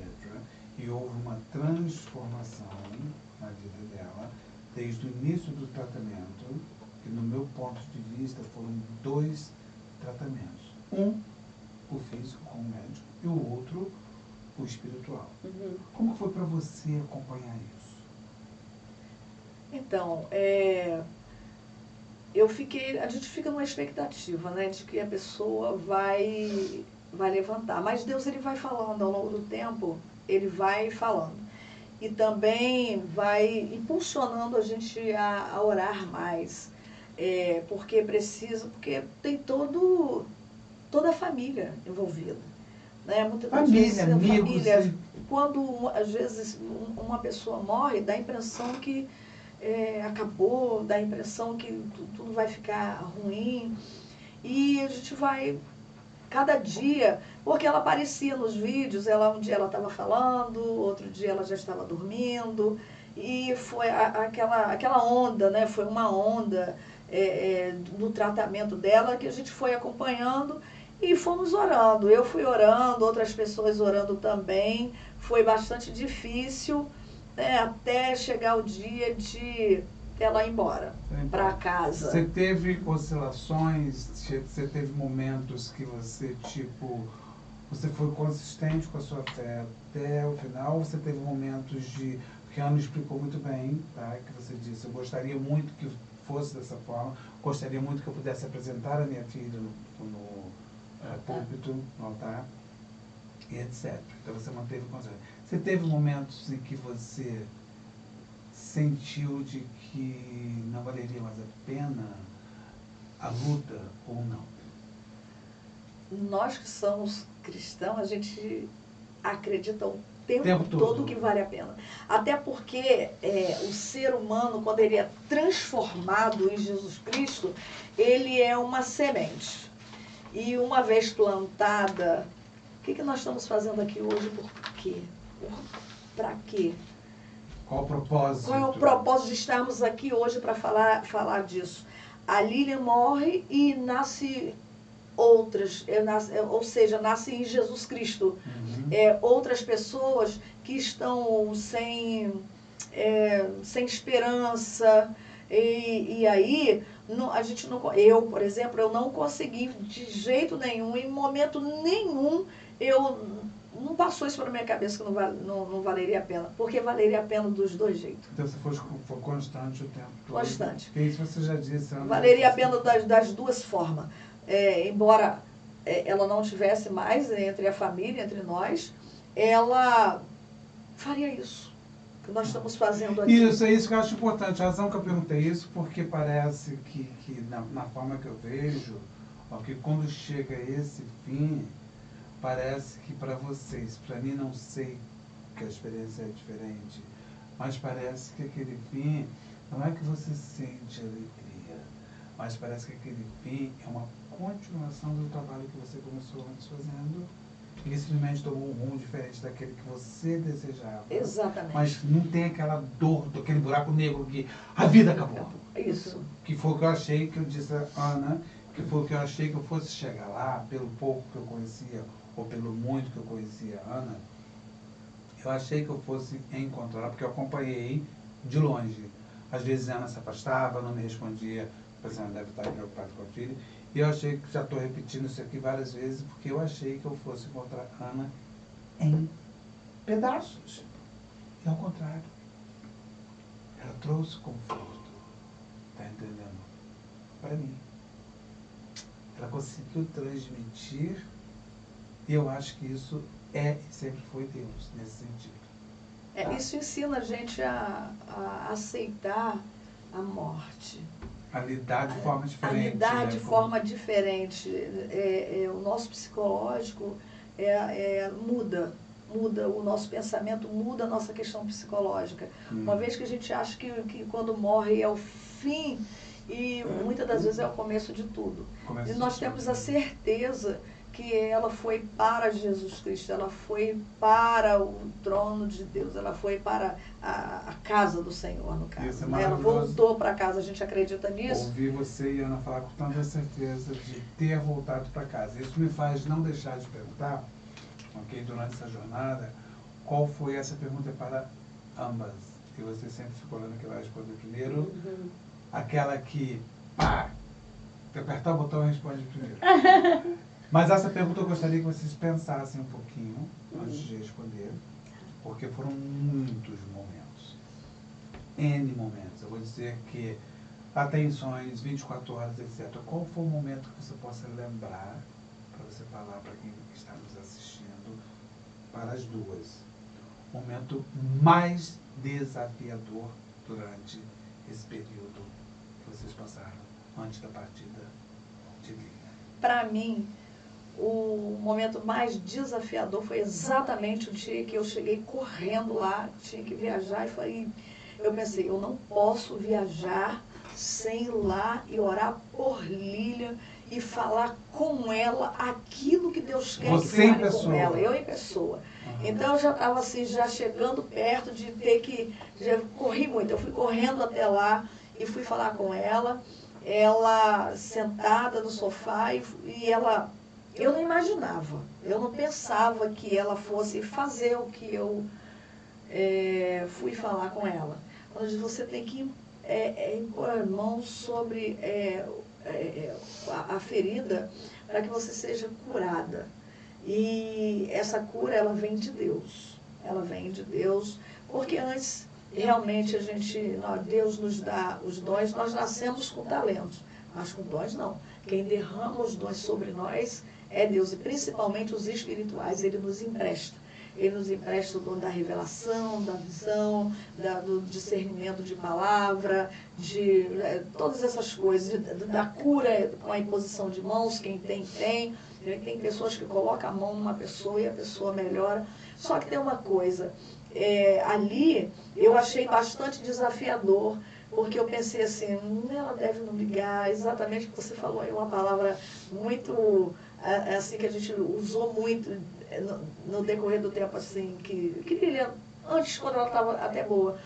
E houve uma transformação na vida dela, desde o início do tratamento, que no meu ponto de vista foram 2 tratamentos. Um, o físico com o médico, e o outro, o espiritual. Como foi para você acompanhar isso? Então, a gente fica numa expectativa, né, de que a pessoa vai levantar. Mas Deus, ele vai falando ao longo do tempo, ele vai falando. E também vai impulsionando a gente a orar mais. Porque tem toda a família envolvida. Né? Muitas vezes, amigos. Quando, às vezes, uma pessoa morre, dá a impressão que acabou, dá a impressão que tudo vai ficar ruim. E a gente vai, cada dia, porque ela aparecia nos vídeos, um dia ela estava falando, outro dia ela já estava dormindo, e foi aquela onda, né? Foi uma onda no tratamento dela que a gente foi acompanhando e fomos orando. Eu fui orando, outras pessoas orando também. Foi bastante difícil, né, até chegar o dia de ela ir embora para casa. Você teve oscilações, você teve momentos que você, tipo, você foi consistente com a sua fé até o final, ou você teve momentos de, que a Ana explicou muito bem, tá? Que você disse, eu gostaria muito que fosse dessa forma, gostaria muito que eu pudesse apresentar a minha filha no púlpito, no altar, e etc. Então você manteve consciência. Você teve momentos em que você sentiu de que não valeria mais a pena a luta ou não? Nós que somos cristãos, a gente acredita o tempo todo que vale a pena. Até porque o ser humano, quando ele é transformado em Jesus Cristo, ele é uma semente. E uma vez plantada, o que nós estamos fazendo aqui hoje? Por quê? Para quê? Qual o propósito? Qual é o propósito de estarmos aqui hoje para falar disso? A Lilian morre e nasce outras, ou seja, nasce em Jesus Cristo. Outras pessoas que estão sem esperança. E aí, a gente não, eu, por exemplo, eu não consegui de jeito nenhum, em momento nenhum, não passou isso pela minha cabeça que não valeria a pena, porque valeria a pena dos dois jeitos. Então você foi constante o tempo todo. Constante. Porque isso você já disse. Valeria a pena das duas formas. Embora ela não tivesse mais entre a família, entre nós, ela faria isso que nós estamos fazendo aqui. Isso, é isso que eu acho importante. A razão que eu perguntei isso, porque parece que na forma que eu vejo, que quando chega esse fim, parece que para vocês, para mim não sei que a experiência é diferente, mas parece que aquele fim, não é que você sente alegria, mas parece que aquele fim é uma continuação do trabalho que você começou antes fazendo, e simplesmente tomou um rumo diferente daquele que você desejava. Exatamente. Mas não tem aquela dor, aquele buraco negro que a vida acabou. Isso. Que foi o que eu achei, que eu disse a Ana, que foi o que eu achei que eu fosse chegar lá, pelo pouco que eu conhecia, ou pelo muito que eu conhecia a Ana, eu achei que eu fosse encontrar, porque eu acompanhei de longe. Às vezes a Ana se afastava, não me respondia, pensando, deve estar preocupado com a filha. E eu achei que, já estou repetindo isso aqui várias vezes, porque eu achei que eu fosse encontrar a Ana em pedaços. E ao contrário, ela trouxe conforto, está entendendo? Para mim. Ela conseguiu transmitir, e eu acho que isso é e sempre foi Deus, nesse sentido. Isso ensina a gente a aceitar a morte. A lidar de forma diferente. A lidar de forma diferente. O nosso psicológico muda, o nosso pensamento muda a nossa questão psicológica. Uma vez que a gente acha que quando morre é o fim, e muitas das vezes é o começo de tudo. E nós temos a certeza que ela foi para Jesus Cristo, ela foi para o trono de Deus, ela foi para a casa do Senhor, no caso. Isso é ela voltou para casa, a gente acredita nisso? Ouvi você e Ana falar com tanta certeza de ter voltado para casa. Isso me faz não deixar de perguntar, durante essa jornada, qual foi essa pergunta para ambas? E você sempre ficou olhando que vai responder primeiro. Aquela que, se apertar o botão, responde primeiro. Mas essa pergunta eu gostaria que vocês pensassem um pouquinho antes de responder, porque foram muitos momentos. N momentos. Eu vou dizer que atenções, 24 horas, etc. Qual foi o momento que você possa lembrar, para você falar para quem está nos assistindo, para as duas, o momento mais desafiador durante esse período que vocês passaram antes da partida de Lilian? Para mim, o momento mais desafiador foi exatamente o dia que eu cheguei correndo lá, tinha que viajar, eu pensei, eu não posso viajar sem ir lá e orar por Lilian e falar com ela aquilo que Deus quer que fale com ela, eu em pessoa. Então eu já estava assim, já chegando perto de ter que, já corri muito, eu fui correndo até lá e fui falar com ela sentada no sofá e ela, eu não imaginava, eu não pensava que ela fosse fazer o que eu fui falar com ela. Ela disse, você tem que ir impor a mão sobre a ferida para que você seja curada. E essa cura, ela vem de Deus. Ela vem de Deus, porque antes, realmente, Deus nos dá os dons, nós nascemos com talentos, mas com dons não. Quem derrama os dons sobre nós é Deus, e principalmente os espirituais, Ele nos empresta. Ele nos empresta o dom da revelação, da visão, do discernimento de palavra, de todas essas coisas, da cura com a imposição de mãos, quem tem. Tem pessoas que colocam a mão numa pessoa e a pessoa melhora. Só que tem uma coisa, ali eu achei bastante desafiador, porque eu pensei assim, ela deve não ligar, exatamente o que você falou, é uma palavra muito, assim, que a gente usou muito no decorrer do tempo, assim, que Lilian, antes, quando ela estava até boa,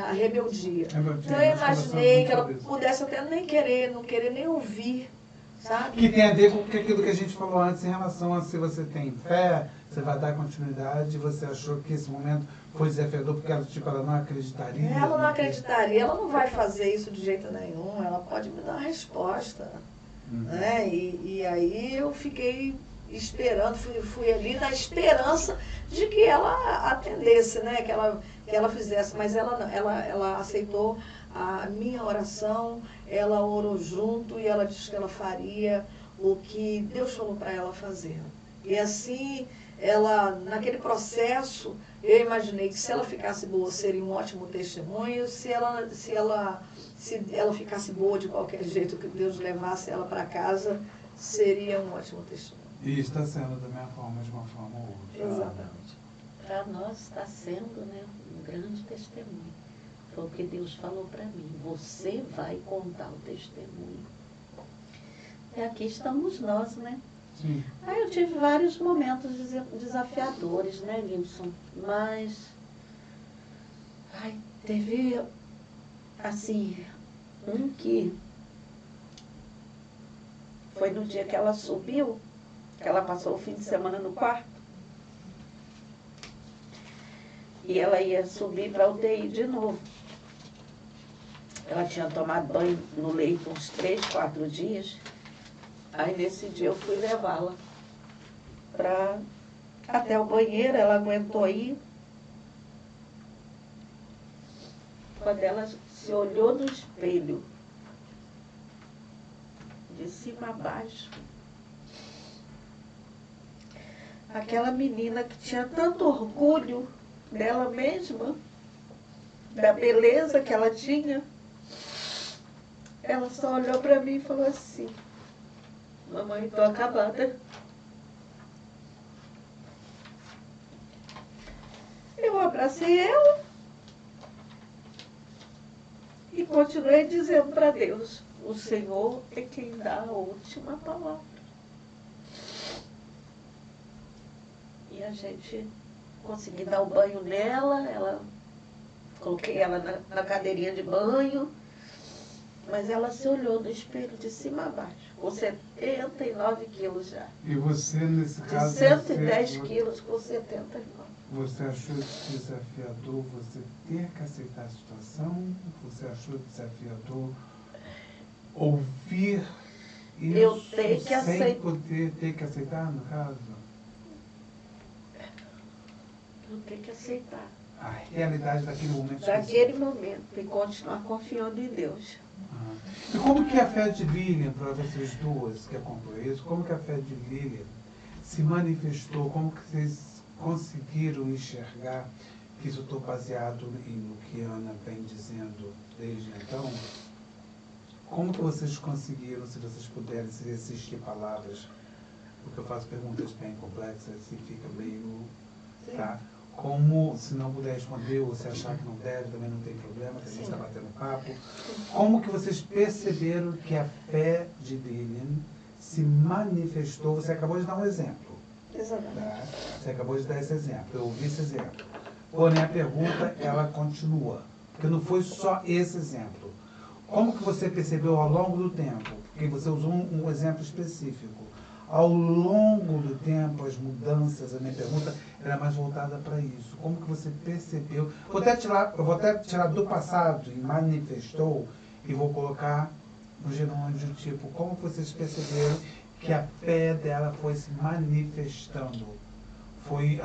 a rebeldia. Então eu imaginei que ela pudesse até nem querer, não querer nem ouvir, sabe? Que tem a ver com aquilo que a gente falou antes em relação a se você tem fé, você vai dar continuidade, você achou que esse momento foi desafiador porque ela não acreditaria? Ela não acreditaria, ela não vai fazer isso de jeito nenhum, ela pode me dar uma resposta. Né? E aí eu fiquei esperando, fui ali na esperança de que ela atendesse, né? que ela fizesse, mas ela aceitou a minha oração, ela orou junto e ela disse que ela faria o que Deus falou para ela fazer. E assim, naquele processo, eu imaginei que se ela ficasse boa, seria um ótimo testemunho, se ela ficasse boa de qualquer jeito, que Deus levasse ela para casa, seria um ótimo testemunho. E está sendo da minha forma, de uma forma ou outra. Exatamente. Para nós está sendo, né, um grande testemunho. Foi o que Deus falou para mim. Você vai contar o testemunho. E aqui estamos nós, né? Sim. Aí eu tive vários momentos desafiadores, né, Gibson? Mas teve, assim, um que foi no dia que ela subiu, que ela passou o fim de semana no quarto. E ela ia subir para a UTI de novo. Ela tinha tomado banho no leito uns 3, 4 dias. Aí nesse dia eu fui levá-la até o banheiro, ela aguentou ir. Quando ela se olhou no espelho, de cima a baixo, aquela menina que tinha tanto orgulho dela mesma, da beleza que ela tinha, ela só olhou para mim e falou assim: mamãe, estou acabada. Eu abracei ela e continuei dizendo para Deus: o Senhor é quem dá a última palavra. E a gente consegui dar o banho nela, coloquei ela na cadeirinha de banho, mas ela se olhou no espelho de cima a baixo, com 79 quilos já. E você, nesse caso... De 110 quilos com 79. Você achou desafiador você ter que aceitar a situação? Você achou desafiador ouvir isso Eu tenho que sem poder ter que aceitar, no caso? Eu tenho que aceitar. A realidade daquele momento. Daquele momento, e continuar confiando em Deus. E como que a fé de Lilian, para vocês duas que acompanham isso, como que a fé de Lilian se manifestou? Como que vocês conseguiram enxergar, que isso estou baseado no que a Ana vem dizendo desde então? Como que vocês conseguiram, se vocês puderem, se existem palavras, porque eu faço perguntas bem complexas e fica meio... Tá? Como, se não puder responder, ou se achar que não deve, também não tem problema, que a gente está batendo papo. Como que vocês perceberam que a fé de Lilian se manifestou? Você acabou de dar um exemplo. Exatamente. Tá? Você acabou de dar esse exemplo, eu ouvi esse exemplo. Porém, a pergunta, ela continua. Porque não foi só esse exemplo. Como que você percebeu ao longo do tempo? Porque você usou um exemplo específico. ao longo do tempo, as mudanças, a minha pergunta era mais voltada para isso. Como que você percebeu? Eu vou até tirar do passado e manifestou e vou colocar no gerúndio, tipo, como vocês perceberam que a fé dela foi se manifestando, foi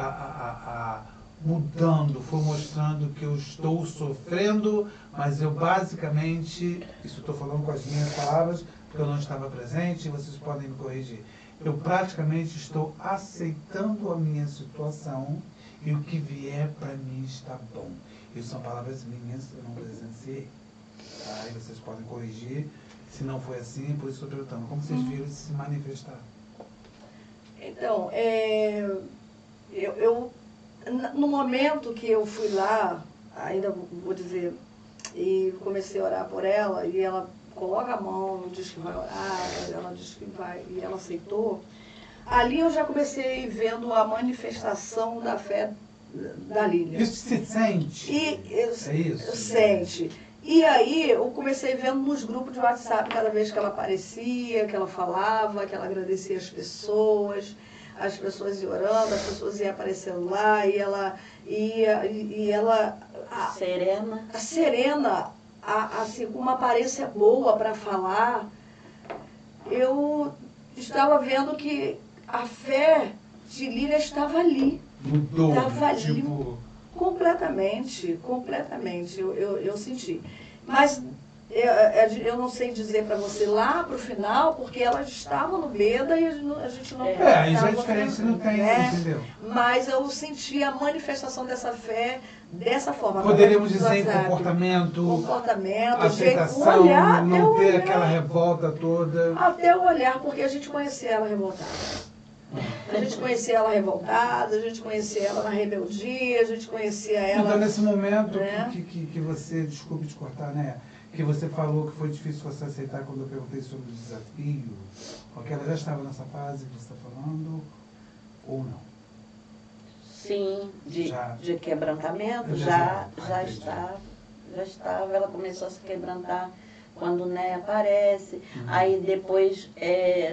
mudando, foi mostrando que eu estou sofrendo, mas eu basicamente, isso estou falando com as minhas palavras, porque eu não estava presente, vocês podem me corrigir. Eu praticamente estou aceitando a minha situação e o que vier para mim está bom. Isso são palavras minhas, eu não presenciei. Tá? E vocês podem corrigir, se não foi assim, por isso estou perguntando. Como vocês viram isso se manifestar? Então, no momento que eu fui lá, ainda vou dizer, e comecei a orar por ela, e ela coloca a mão, diz que vai orar, ela diz que vai, e ela aceitou. Ali eu já comecei vendo a manifestação da fé da Lília. Isso se sente? É isso? Sente. E aí eu comecei vendo nos grupos de WhatsApp, cada vez que ela aparecia, que ela falava, que ela agradecia as pessoas iam orando, as pessoas iam aparecendo lá, e ela ia, serena, assim, com uma aparência boa para falar. Eu estava vendo que a fé de Lília estava ali. Mudou, estava ali. tipo... Completamente. Eu senti. Mas eu não sei dizer para você lá para o final, porque ela estava no Beda e a gente não... aí já é diferente, não tem, entendeu? Mas eu senti a manifestação dessa fé dessa forma. Poderíamos dizer em comportamento, aceitação, olhar, não ter aquela revolta toda. Até o olhar, porque a gente conhecia ela revoltada. A gente conhecia ela revoltada, a gente conhecia ela na rebeldia, a gente conhecia ela... Então, nesse momento que você, desculpe te cortar, né? Que você falou que foi difícil você aceitar quando eu perguntei sobre o desafio, porque ela já estava nessa fase que você está falando, ou não? Sim, de quebrantamento, já estava. Ela começou a se quebrantar quando o Né aparece. Aí depois,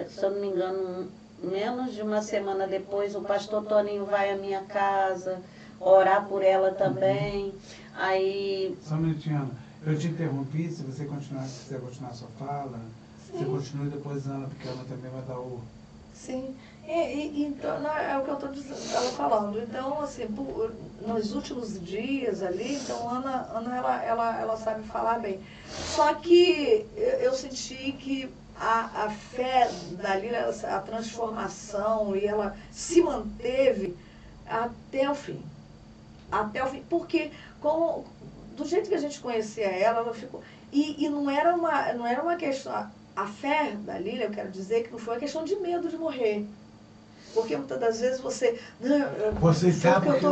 se eu não me engano, menos de uma semana depois, o pastor Toninho vai à minha casa orar por ela também. Aí... Só um minutinho, Ana. Eu te interrompi, se você quiser continuar a sua fala, você continua e depois Ana, porque ela também vai dar o... Sim, então é o que eu estou falando. Então, assim, nos últimos dias ali, então Ana ela sabe falar bem. Só que eu senti que a fé da Lília, a transformação, e ela se manteve até o fim. Até o fim, porque do jeito que a gente conhecia ela ficou... E não era uma questão... A fé da Lília, eu quero dizer que não foi uma questão de medo de morrer. Porque muitas das vezes você... Você sabe que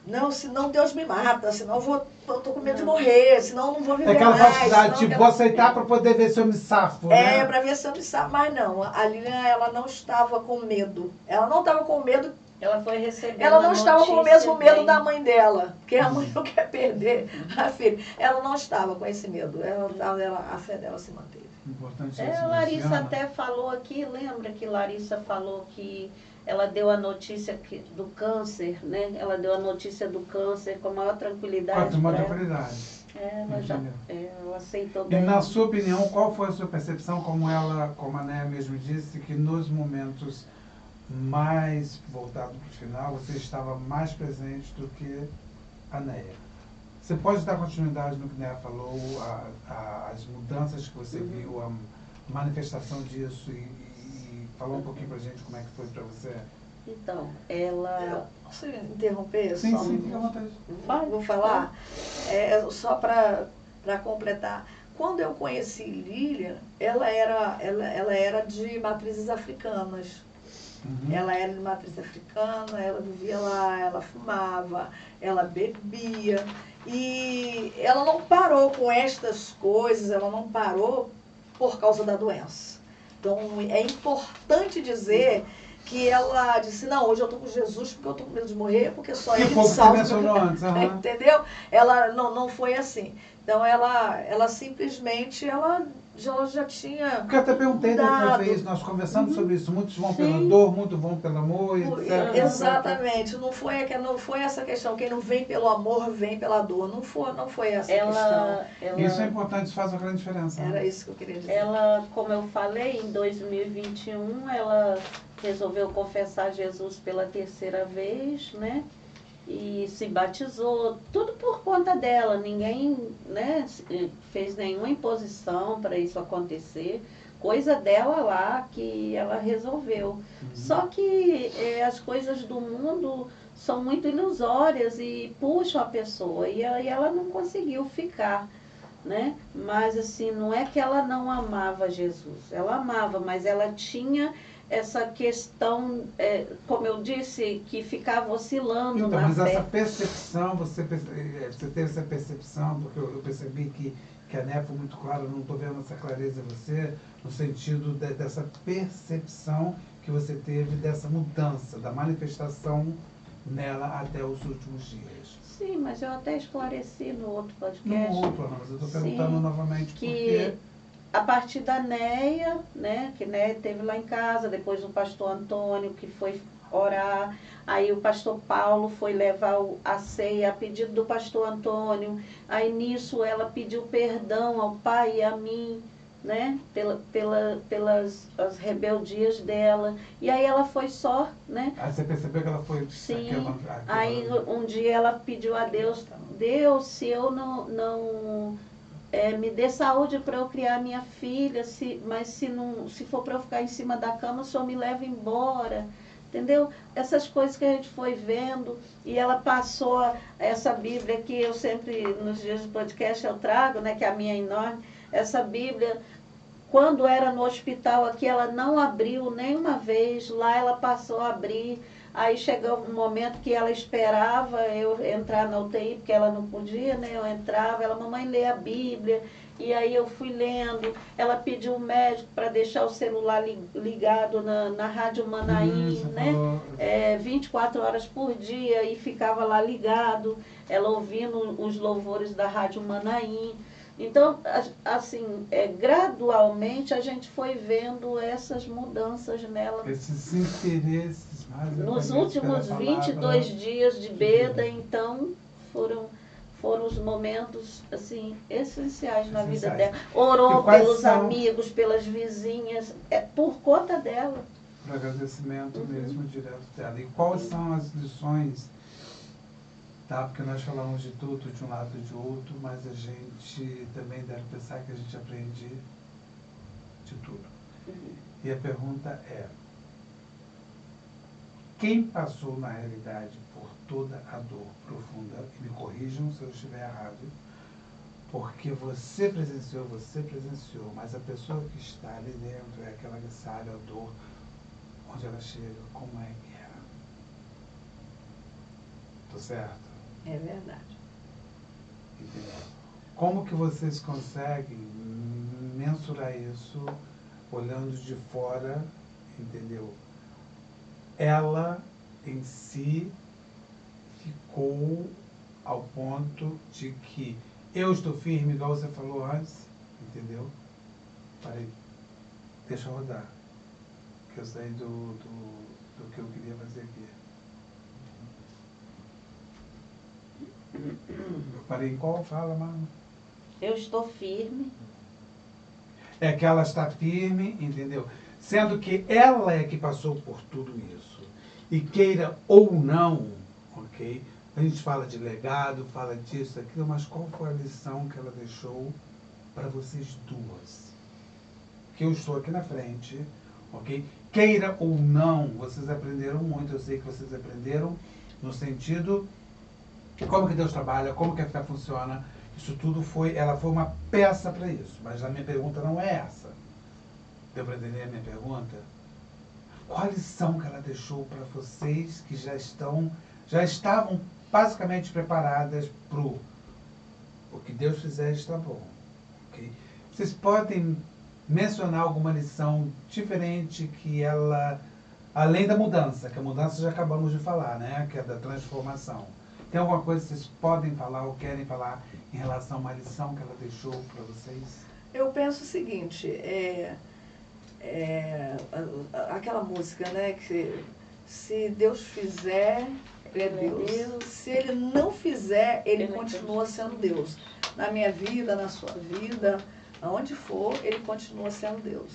não, senão Deus me mata, senão eu tô com medo de morrer, senão eu não vou viver mais. Aquela falsidade, tipo, vou aceitar para poder ver se eu me safo, né? Para ver se eu me safo. Mas não, a Lília, ela não estava com medo. Ela não estava com medo. Ela foi receber. Ela não estava com o mesmo medo da mãe dela, porque a mãe não quer perder a filha. Ela não estava com esse medo. A fé dela se manteve. Importante Larissa até falou aqui, lembra que Larissa falou que ela deu a notícia do câncer, né? Ela deu a notícia do câncer com a maior tranquilidade. Com a maior tranquilidade. Ela aceitou bem. E na sua opinião, qual foi a sua percepção, como a Néia mesmo disse, que nos momentos mais voltados para o final, você estava mais presente do que a Néia? Você pode dar continuidade no que a Néia falou, as mudanças que você viu, a manifestação disso e falar um pouquinho para a gente como é que foi para você? Então, ela... Posso interromper? Sim, fica à vontade. Vou falar, só para completar. Quando eu conheci Lília, ela era de matrizes africanas. Ela era de matriz africana, ela vivia lá, ela fumava, ela bebia. E ela não parou com estas coisas, ela não parou por causa da doença. Então, é importante dizer que ela disse, não, hoje eu estou com Jesus porque eu estou com medo de morrer, porque só ele me salva. Entendeu? Ela não foi assim. Então, ela simplesmente, ela já tinha Porque eu até perguntei da outra mudado. vez, nós conversamos sobre isso. Muitos vão pela Sim. dor, muitos vão pelo amor, etc. Exatamente, não foi essa questão. Quem não vem pelo amor, vem pela dor. Não foi essa questão. Isso é importante, isso faz uma grande diferença. Era Né? isso que eu queria dizer. Ela, como eu falei, em 2021, ela resolveu confessar Jesus pela 3ª vez, né? E se batizou, tudo por conta dela. Ninguém, né, fez nenhuma imposição para isso acontecer. Coisa dela lá que ela resolveu. Só que as coisas do mundo são muito ilusórias e puxam a pessoa. E aí ela não conseguiu ficar, né? Mas assim, não é que ela não amava Jesus. Ela amava, mas ela tinha essa questão, como eu disse, que ficava oscilando Então, na mas fé. essa percepção, você teve essa percepção, porque eu percebi que a Né foi muito clara, eu não estou vendo essa clareza em você, no sentido dessa percepção que você teve dessa mudança, da manifestação nela até os últimos dias. Sim, mas eu até esclareci no outro podcast. No outro, mas eu estou perguntando novamente que a partir da Neia, né, que Neia teve lá em casa, depois o pastor Antônio que foi orar, aí o pastor Paulo foi levar a ceia a pedido do pastor Antônio, aí nisso ela pediu perdão ao pai e a mim, né, pelas as rebeldias dela, e aí ela foi só, né. Aí você percebeu que ela foi... Sim, aí um dia ela pediu a Deus, Deus, se eu não me dê saúde para eu criar minha filha, mas se for para eu ficar em cima da cama, o senhor me leva embora. Entendeu? Essas coisas que a gente foi vendo, e ela passou essa Bíblia que eu sempre, nos dias do podcast, eu trago, né, que é a minha enorme, essa Bíblia, quando era no hospital aqui, ela não abriu nenhuma vez, lá ela passou a abrir. Aí chegou um momento que ela esperava eu entrar na UTI, porque ela não podia, né? Eu entrava, ela, mamãe, lê a Bíblia. E aí eu fui lendo. Ela pediu um médico para deixar o celular ligado na Rádio Manaim, né? 24 horas por dia, e ficava lá ligado, ela ouvindo os louvores da Rádio Manaim. Então, assim, gradualmente a gente foi vendo essas mudanças nela. Esses interesses mais... Nos últimos 22 dias de Beda, então, foram os momentos, assim, essenciais na vida dela. Orou pelos amigos, pelas vizinhas, por conta dela. Por agradecimento mesmo direto dela. E quais são as lições... Tá, porque nós falamos de tudo, de um lado e de outro, mas a gente também deve pensar que a gente aprende de tudo. E a pergunta é, quem passou na realidade por toda a dor profunda, e me corrijam se eu estiver errado, porque você presenciou, mas a pessoa que está ali dentro é aquela que sabe a dor, onde ela chega, como é que é. Tô certo? É verdade. Entendeu? Como que vocês conseguem mensurar isso olhando de fora, entendeu? Ela em si ficou ao ponto de que eu estou firme, igual você falou antes, entendeu? Parei, deixa eu rodar, que eu saí do que eu queria fazer aqui. Eu parei em qual? Fala, mano. Eu estou firme. É que ela está firme, entendeu? Sendo que ela é que passou por tudo isso. E queira ou não, ok? A gente fala de legado, fala disso, aquilo, mas qual foi a lição que ela deixou para vocês duas? Que eu estou aqui na frente, ok? Queira ou não, vocês aprenderam muito, eu sei que vocês aprenderam no sentido... Como que Deus trabalha, como que a fé funciona, isso tudo ela foi uma peça para isso. Mas a minha pergunta não é essa. Deu para entender a minha pergunta? Qual a lição que ela deixou para vocês que já estavam basicamente preparadas para o que Deus fizer está bom? Okay? Vocês podem mencionar alguma lição diferente que ela, além da mudança, que a mudança já acabamos de falar, né? Que é da transformação. Tem alguma coisa que vocês podem falar ou querem falar em relação a uma lição que ela deixou para vocês? Eu penso o seguinte, aquela música, né, que se Deus fizer, ele é Deus. Se ele não fizer, ele continua sendo Deus. Na minha vida, na sua vida, aonde for, ele continua sendo Deus.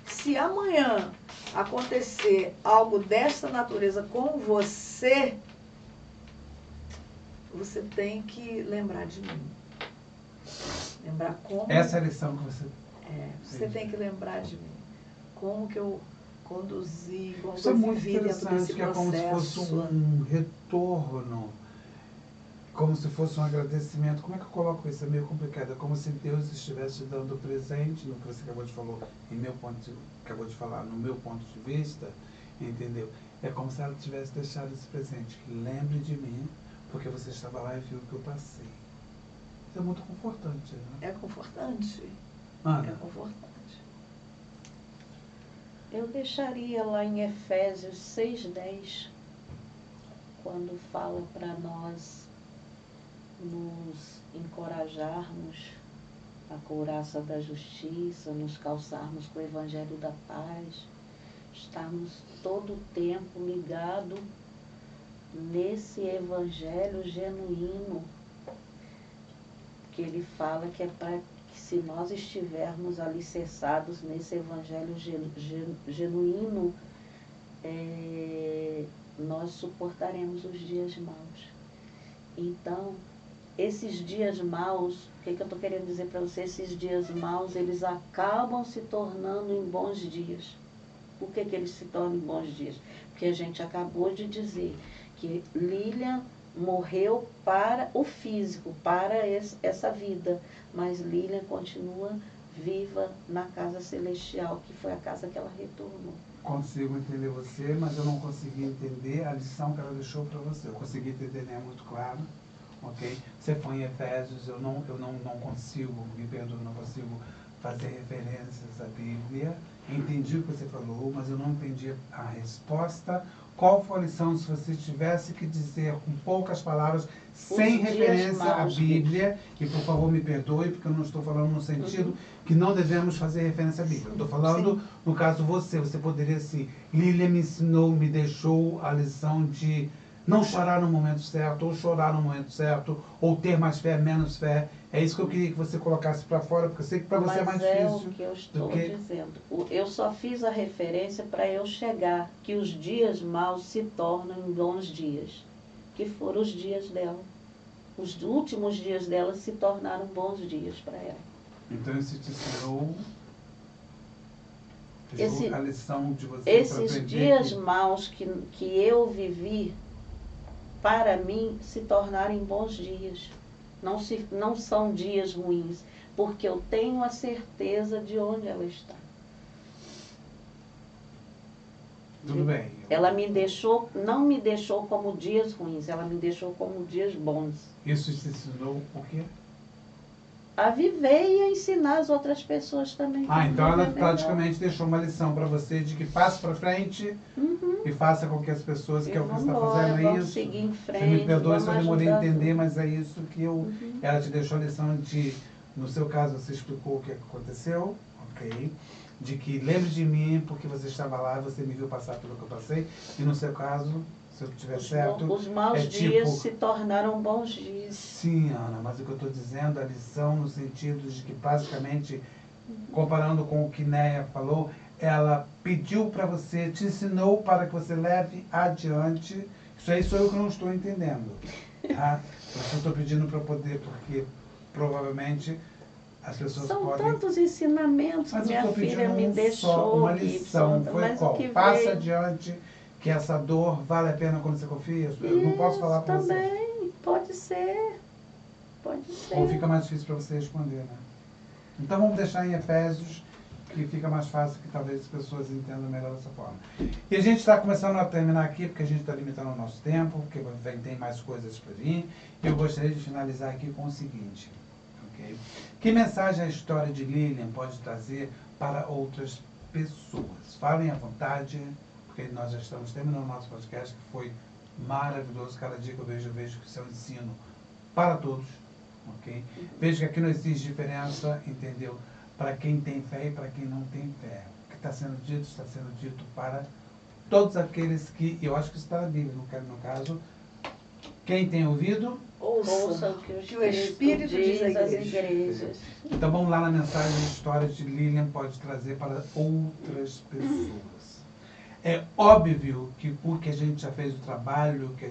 Se amanhã acontecer algo dessa natureza com você, você tem que lembrar de mim. Lembrar como... Essa é a lição que você... você tem que lembrar de mim. Como que eu conduzi, como Isso eu é muito vivi dentro desse interessante, que é como se fosse um retorno, como se fosse um agradecimento. Como é que eu coloco isso? É meio complicado. É como se Deus estivesse te dando presente, no que você acabou de falar, no meu ponto de vista, entendeu? É como se ela tivesse deixado esse presente. Lembre de mim, porque você estava lá e viu o que eu passei. Isso é muito confortante, né? É confortante. Ana? É confortante. Eu deixaria lá em Efésios 6:10, quando fala para nós nos encorajarmos a couraça da justiça, nos calçarmos com o evangelho da paz, estarmos todo o tempo ligado nesse evangelho genuíno, que ele fala que é para que, se nós estivermos alicerçados nesse evangelho genuíno, nós suportaremos os dias maus. Então, esses dias maus, o que eu estou querendo dizer para você? Esses dias maus, eles acabam se tornando em bons dias. Por que eles se tornam em bons dias? Porque a gente acabou de dizer que Lilian morreu para o físico, para essa vida, mas Lilian continua viva na casa celestial, que foi a casa que ela retornou. Consigo entender você, mas eu não consegui entender a lição que ela deixou para você. Eu consegui entender, né, muito claro, ok? Você foi em Efésios, eu não consigo, me perdoe, não consigo fazer referências à Bíblia. Entendi o que você falou, mas eu não entendi a resposta. Qual foi a lição, se você tivesse que dizer com poucas palavras, sem referência à Bíblia, e por favor me perdoe, porque eu não estou falando no sentido que não devemos fazer referência à Bíblia. Eu estou falando, no caso você poderia assim, Lília me ensinou, me deixou a lição de não chorar no momento certo, ou chorar no momento certo, ou ter mais fé, menos fé. É isso que eu queria que você colocasse para fora, porque eu sei que para você é mais difícil. Mas é o que eu estou dizendo. Eu só fiz a referência para eu chegar, que os dias maus se tornam em bons dias, que foram os dias dela. Os últimos dias dela se tornaram bons dias para ela. Então isso te ensinou a lição de você. Esses dias maus que eu vivi, para mim, se tornaram em bons dias. Não são dias ruins, porque eu tenho a certeza de onde ela está. Tudo bem. Ela não me deixou como dias ruins, ela me deixou como dias bons. Isso te ensinou o quê? A viver e a ensinar as outras pessoas também. Então ela praticamente deixou uma lição para você de que passe para frente e faça com que as pessoas, que é o que você está fazendo, é isso? Seguir em frente, você me perdoe se eu demorei a entender, tudo. mas é isso que ela te deixou a lição de, no seu caso você explicou o que aconteceu, ok? De que lembre de mim porque você estava lá, você me viu passar pelo que eu passei, e no seu caso, se eu estiver certo... Os maus dias se tornaram bons dias. Sim, Ana, mas o que eu estou dizendo, a lição no sentido de que basicamente, comparando com o que Néia falou, ela pediu para você, te ensinou para que você leve adiante. Isso aí sou eu que não estou entendendo. Tá? Eu só estou pedindo para poder, porque provavelmente as pessoas São tantos ensinamentos que minha filha me deixou. Só uma lição. Gibson, foi qual? Passa adiante, que essa dor vale a pena quando você confia. Eu não posso falar para você. Também, pode ser. Pode ser. Ou fica mais difícil para você responder, né? Então vamos deixar em Efésios, que fica mais fácil, que talvez as pessoas entendam melhor dessa forma. E a gente está começando a terminar aqui, porque a gente está limitando o nosso tempo, porque tem mais coisas para vir. E eu gostaria de finalizar aqui com o seguinte, ok? Que mensagem a história de Lilian pode trazer para outras pessoas? Falem à vontade, porque nós já estamos terminando o nosso podcast, que foi maravilhoso. Cada dia que eu vejo que isso é um ensino para todos. Okay? Veja que aqui não existe diferença, entendeu? para quem tem fé e para quem não tem fé. O que está sendo dito para todos aqueles que, eu acho que isso está na Bíblia, no caso, quem tem ouvido, ouça o que o Espírito diz às igrejas. Então vamos lá na mensagem de história de Lilian pode trazer para outras pessoas. É óbvio que porque a gente já fez o trabalho que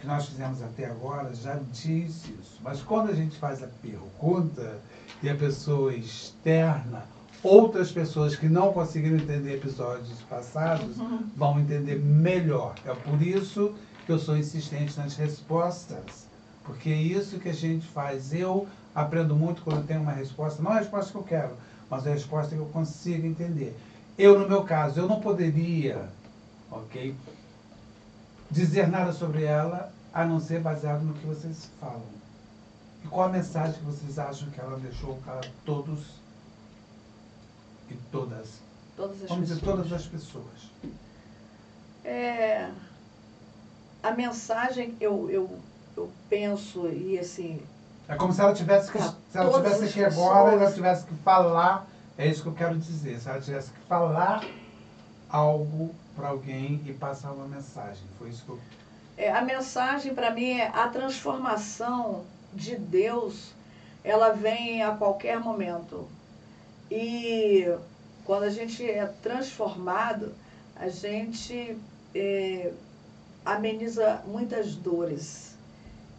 nós fizemos até agora, já disse isso. Mas quando a gente faz a pergunta e a pessoa externa, outras pessoas que não conseguiram entender episódios passados vão entender melhor. É por isso que eu sou insistente nas respostas. Porque é isso que a gente faz. Eu aprendo muito quando eu tenho uma resposta, não a resposta que eu quero, mas a resposta que eu consigo entender. Eu, no meu caso, eu não poderia, ok, dizer nada sobre ela, a não ser baseado no que vocês falam. E qual a mensagem que vocês acham que ela deixou para todos e todas? Vamos dizer, todas as pessoas. A mensagem, eu penso, e assim... É como se ela tivesse aqui agora, ela tivesse que falar, é isso que eu quero dizer, se ela tivesse que falar algo para alguém e passar uma mensagem. Foi isso que eu... A mensagem, para mim, é a transformação de Deus, ela vem a qualquer momento. E quando a gente é transformado, a gente ameniza muitas dores.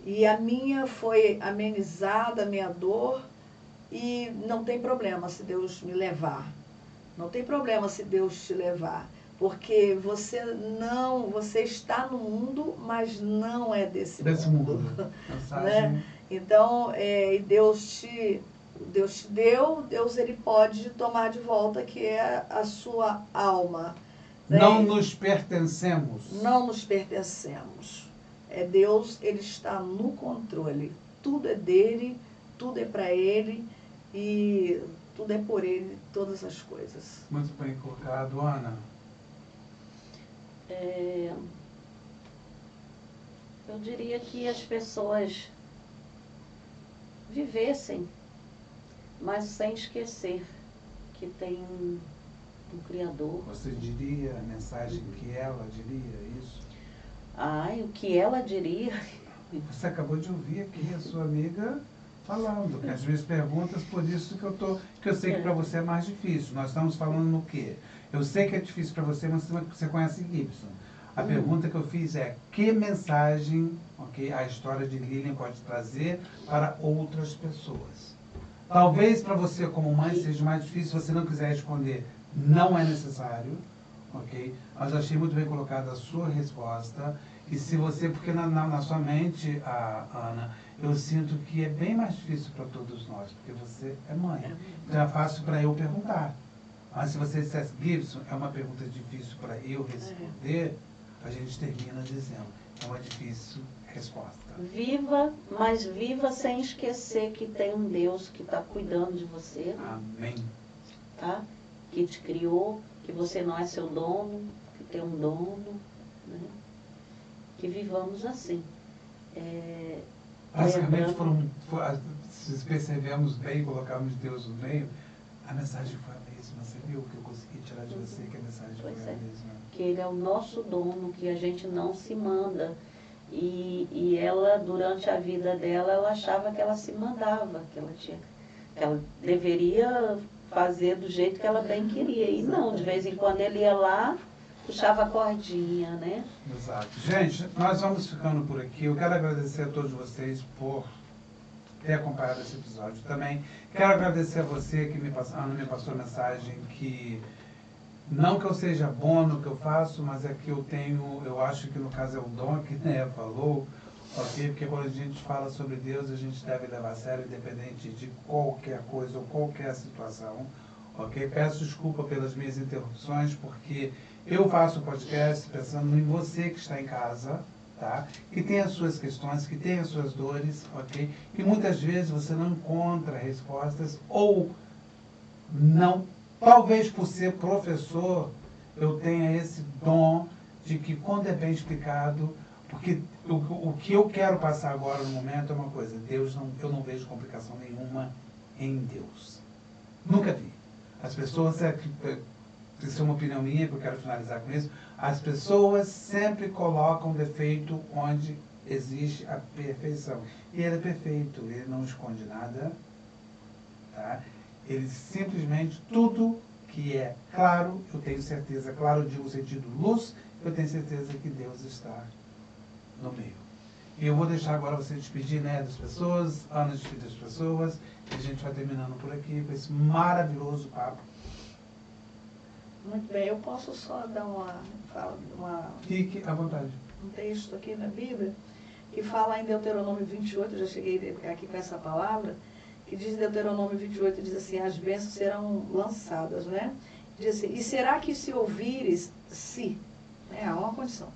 E a minha foi amenizada, a minha dor, e não tem problema se Deus me levar. Não tem problema se Deus te levar. Porque você está no mundo, mas não é desse mundo. Né? Então, Deus te deu, Deus ele pode tomar de volta, que é a sua alma. Né? Não nos pertencemos. Não nos pertencemos. Deus, ele está no controle. Tudo é dele, tudo é para ele e tudo é por ele, todas as coisas. Muito bem colocado, Ana. Eu diria que as pessoas vivessem, mas sem esquecer que tem um Criador. Você diria a mensagem que ela diria, isso? O que ela diria? Você acabou de ouvir aqui a sua amiga falando, que as minhas perguntas, por isso que eu sei que para você é mais difícil. Nós estamos falando no quê? Eu sei que é difícil para você, mas você conhece Gibson. A pergunta que eu fiz é, que mensagem, ok, a história de Lilian pode trazer para outras pessoas? Talvez para você como mãe seja mais difícil, se você não quiser responder, não é necessário, ok? Mas eu achei muito bem colocada a sua resposta. E se você, porque na sua mente, Ana, eu sinto que é bem mais difícil para todos nós, porque você é mãe. Então é fácil para eu perguntar. Mas se você dissesse, Gibson, é uma pergunta difícil para eu responder, a gente termina dizendo, é uma difícil resposta. Viva, mas viva sem esquecer que tem um Deus que está cuidando de você. Amém. Tá? Que te criou, que você não é seu dono, que tem um dono, né? Que vivamos assim. Basicamente, se percebemos bem, colocamos Deus no meio, a mensagem foi a mesma. Você viu o que eu consegui tirar de você, que a mensagem foi a mesma? Que Ele é o nosso dono, que a gente não se manda. E ela, durante a vida dela, ela achava que ela se mandava, que ela deveria fazer do jeito que ela bem queria. E não, de vez em quando ele ia lá, puxava a cordinha, né? Exato. Gente, nós vamos ficando por aqui. Eu quero agradecer a todos vocês por ter acompanhado esse episódio também. Quero agradecer a você que me passou a mensagem que, não que eu seja bom no que eu faço, mas é que eu acho que no caso é o dom que falou, ok? Porque quando a gente fala sobre Deus, a gente deve levar a sério, independente de qualquer coisa ou qualquer situação, ok? Peço desculpa pelas minhas interrupções, porque eu faço o podcast pensando em você que está em casa, tá? Que tem as suas questões, que tem as suas dores, ok? Que muitas vezes você não encontra respostas ou não. Talvez por ser professor, eu tenha esse dom de que quando é bem explicado, porque o que eu quero passar agora no momento é uma coisa, eu não vejo complicação nenhuma em Deus. Nunca vi. As pessoas, isso é uma opinião minha, que eu quero finalizar com isso, as pessoas sempre colocam defeito onde existe a perfeição. E ele é perfeito, ele não esconde nada, tá? Ele simplesmente, tudo que é claro, eu tenho certeza, claro, eu digo no sentido luz, eu tenho certeza que Deus está no meio. E eu vou deixar agora você despedir, né, das pessoas, Ana despedir das pessoas, e a gente vai terminando por aqui com esse maravilhoso papo. Muito bem, eu posso só dar Fique à vontade. um texto aqui na Bíblia, que fala em Deuteronômio 28, eu já cheguei aqui com essa palavra, que diz Deuteronômio 28, diz assim, as bênçãos serão lançadas, né? Diz assim, e será que se ouvires, há uma condição,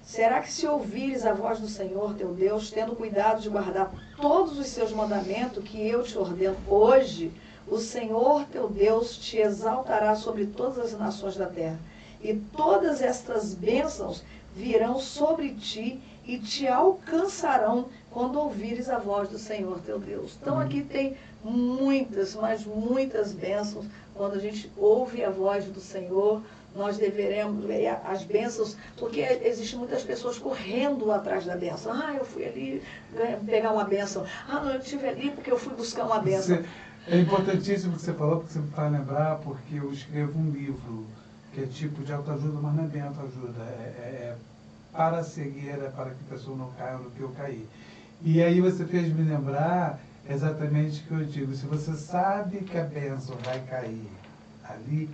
será que se ouvires a voz do Senhor teu Deus, tendo cuidado de guardar todos os seus mandamentos que eu te ordeno hoje, o Senhor teu Deus te exaltará sobre todas as nações da terra, e todas estas bênçãos virão sobre ti e te alcançarão quando ouvires a voz do Senhor teu Deus. Então aqui tem muitas, mas muitas bênçãos. Quando a gente ouve a voz do Senhor, nós deveremos ver as bênçãos, porque existem muitas pessoas correndo atrás da bênção. Eu fui ali pegar uma bênção. Não, eu estive ali porque eu fui buscar uma bênção. É importantíssimo o que você falou, porque você me faz lembrar, porque eu escrevo um livro que é tipo de autoajuda, mas não é bem autoajuda, é para a cegueira, para que a pessoa não caia no que eu caí. E aí você fez me lembrar exatamente o que eu digo, se você sabe que a bênção vai cair ali,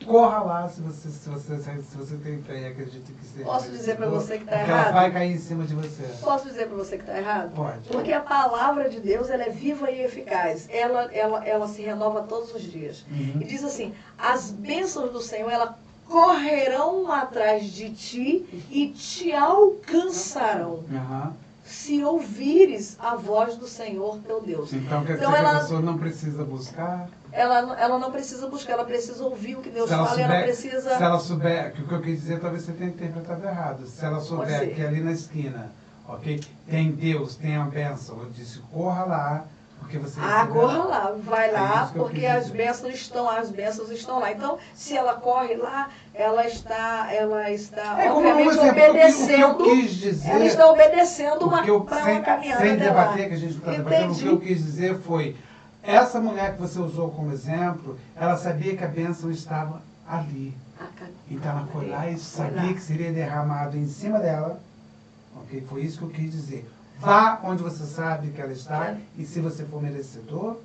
corra lá se você tem fé e acredita que seja. Posso dizer para você que está errado? Ela vai cair em cima de você. Posso dizer para você que está errado? Pode. Porque a palavra de Deus, ela é viva e eficaz. Ela se renova todos os dias. Uhum. E diz assim, as bênçãos do Senhor, elas correrão atrás de ti e te alcançarão. Uhum. Se ouvires a voz do Senhor teu Deus. Então quer dizer que a pessoa não precisa buscar? Ela não precisa buscar, ela precisa ouvir o que Deus fala, souber, ela precisa... Se ela souber, que o que eu quis dizer, talvez você tenha interpretado errado. Se ela souber que ali na esquina, ok, tem Deus, tem a bênção, eu disse, corra lá, porque você... corra lá, vai lá, porque as dizer. bênçãos estão lá. Então, se ela corre lá, ela está obviamente obedecendo. O que eu quis dizer, ela está obedecendo para uma caminhada sem dela. debater, que a gente está debatendo, o que eu quis dizer foi, essa mulher que você usou como exemplo, ela sabia que a bênção estava ali. Então ela foi lá e sabia que seria derramado em cima dela. Ok? Foi isso que eu quis dizer. Vá onde você sabe que ela está, e se você for merecedor,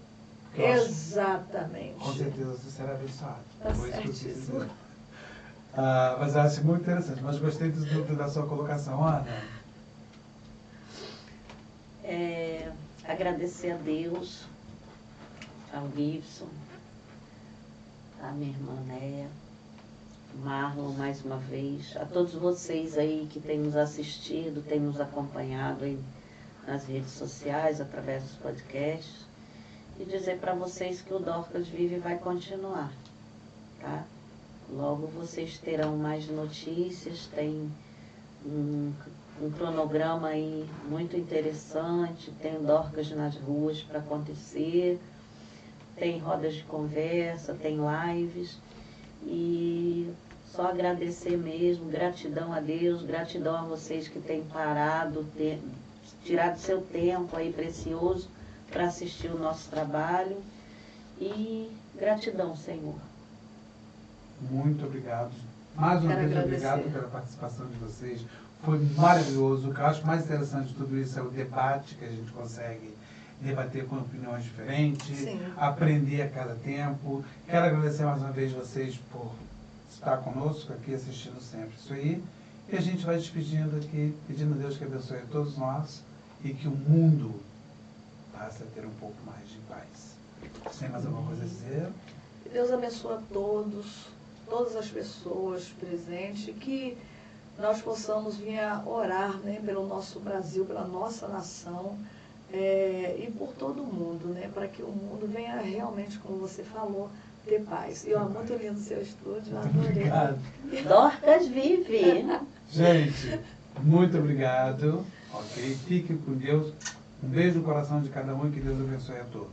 exatamente. Com certeza você será abençoado. Tá Foi isso que eu quis certíssimo. dizer. Mas eu acho muito interessante. Mas gostei da sua colocação, Ana. Agradecer a Deus, ao Gibson, a minha irmã Néia, Marlon, mais uma vez, a todos vocês aí que têm nos assistido, têm nos acompanhado aí nas redes sociais, através dos podcasts, e dizer para vocês que o Dorcas Vive vai continuar, tá? Logo vocês terão mais notícias, tem um cronograma aí muito interessante, tem Dorcas nas ruas para acontecer, tem rodas de conversa, tem lives, e só agradecer mesmo, gratidão a Deus, gratidão a vocês que têm parado, tirado seu tempo aí precioso para assistir o nosso trabalho, e gratidão, Senhor. Muito obrigado. Mais uma vez, obrigado pela participação de vocês. Foi maravilhoso. O que eu acho mais interessante de tudo isso é o debate que a gente consegue debater com opiniões diferentes, Sim. Aprender a cada tempo. Quero agradecer mais uma vez vocês por estar conosco aqui, assistindo sempre isso aí. E a gente vai despedindo aqui, pedindo a Deus que abençoe a todos nós e que o mundo passe a ter um pouco mais de paz. Tem mais alguma coisa a dizer? Deus abençoe a todos, todas as pessoas presentes, que nós possamos vir a orar, né, pelo nosso Brasil, pela nossa nação, e por todo o mundo, né, para que o mundo venha realmente, como você falou, ter paz. E muito lindo o seu estúdio, eu adorei. Obrigado. Dorcas Vive! Gente, muito obrigado. Ok? Fiquem com Deus. Um beijo no coração de cada um e que Deus abençoe a todos.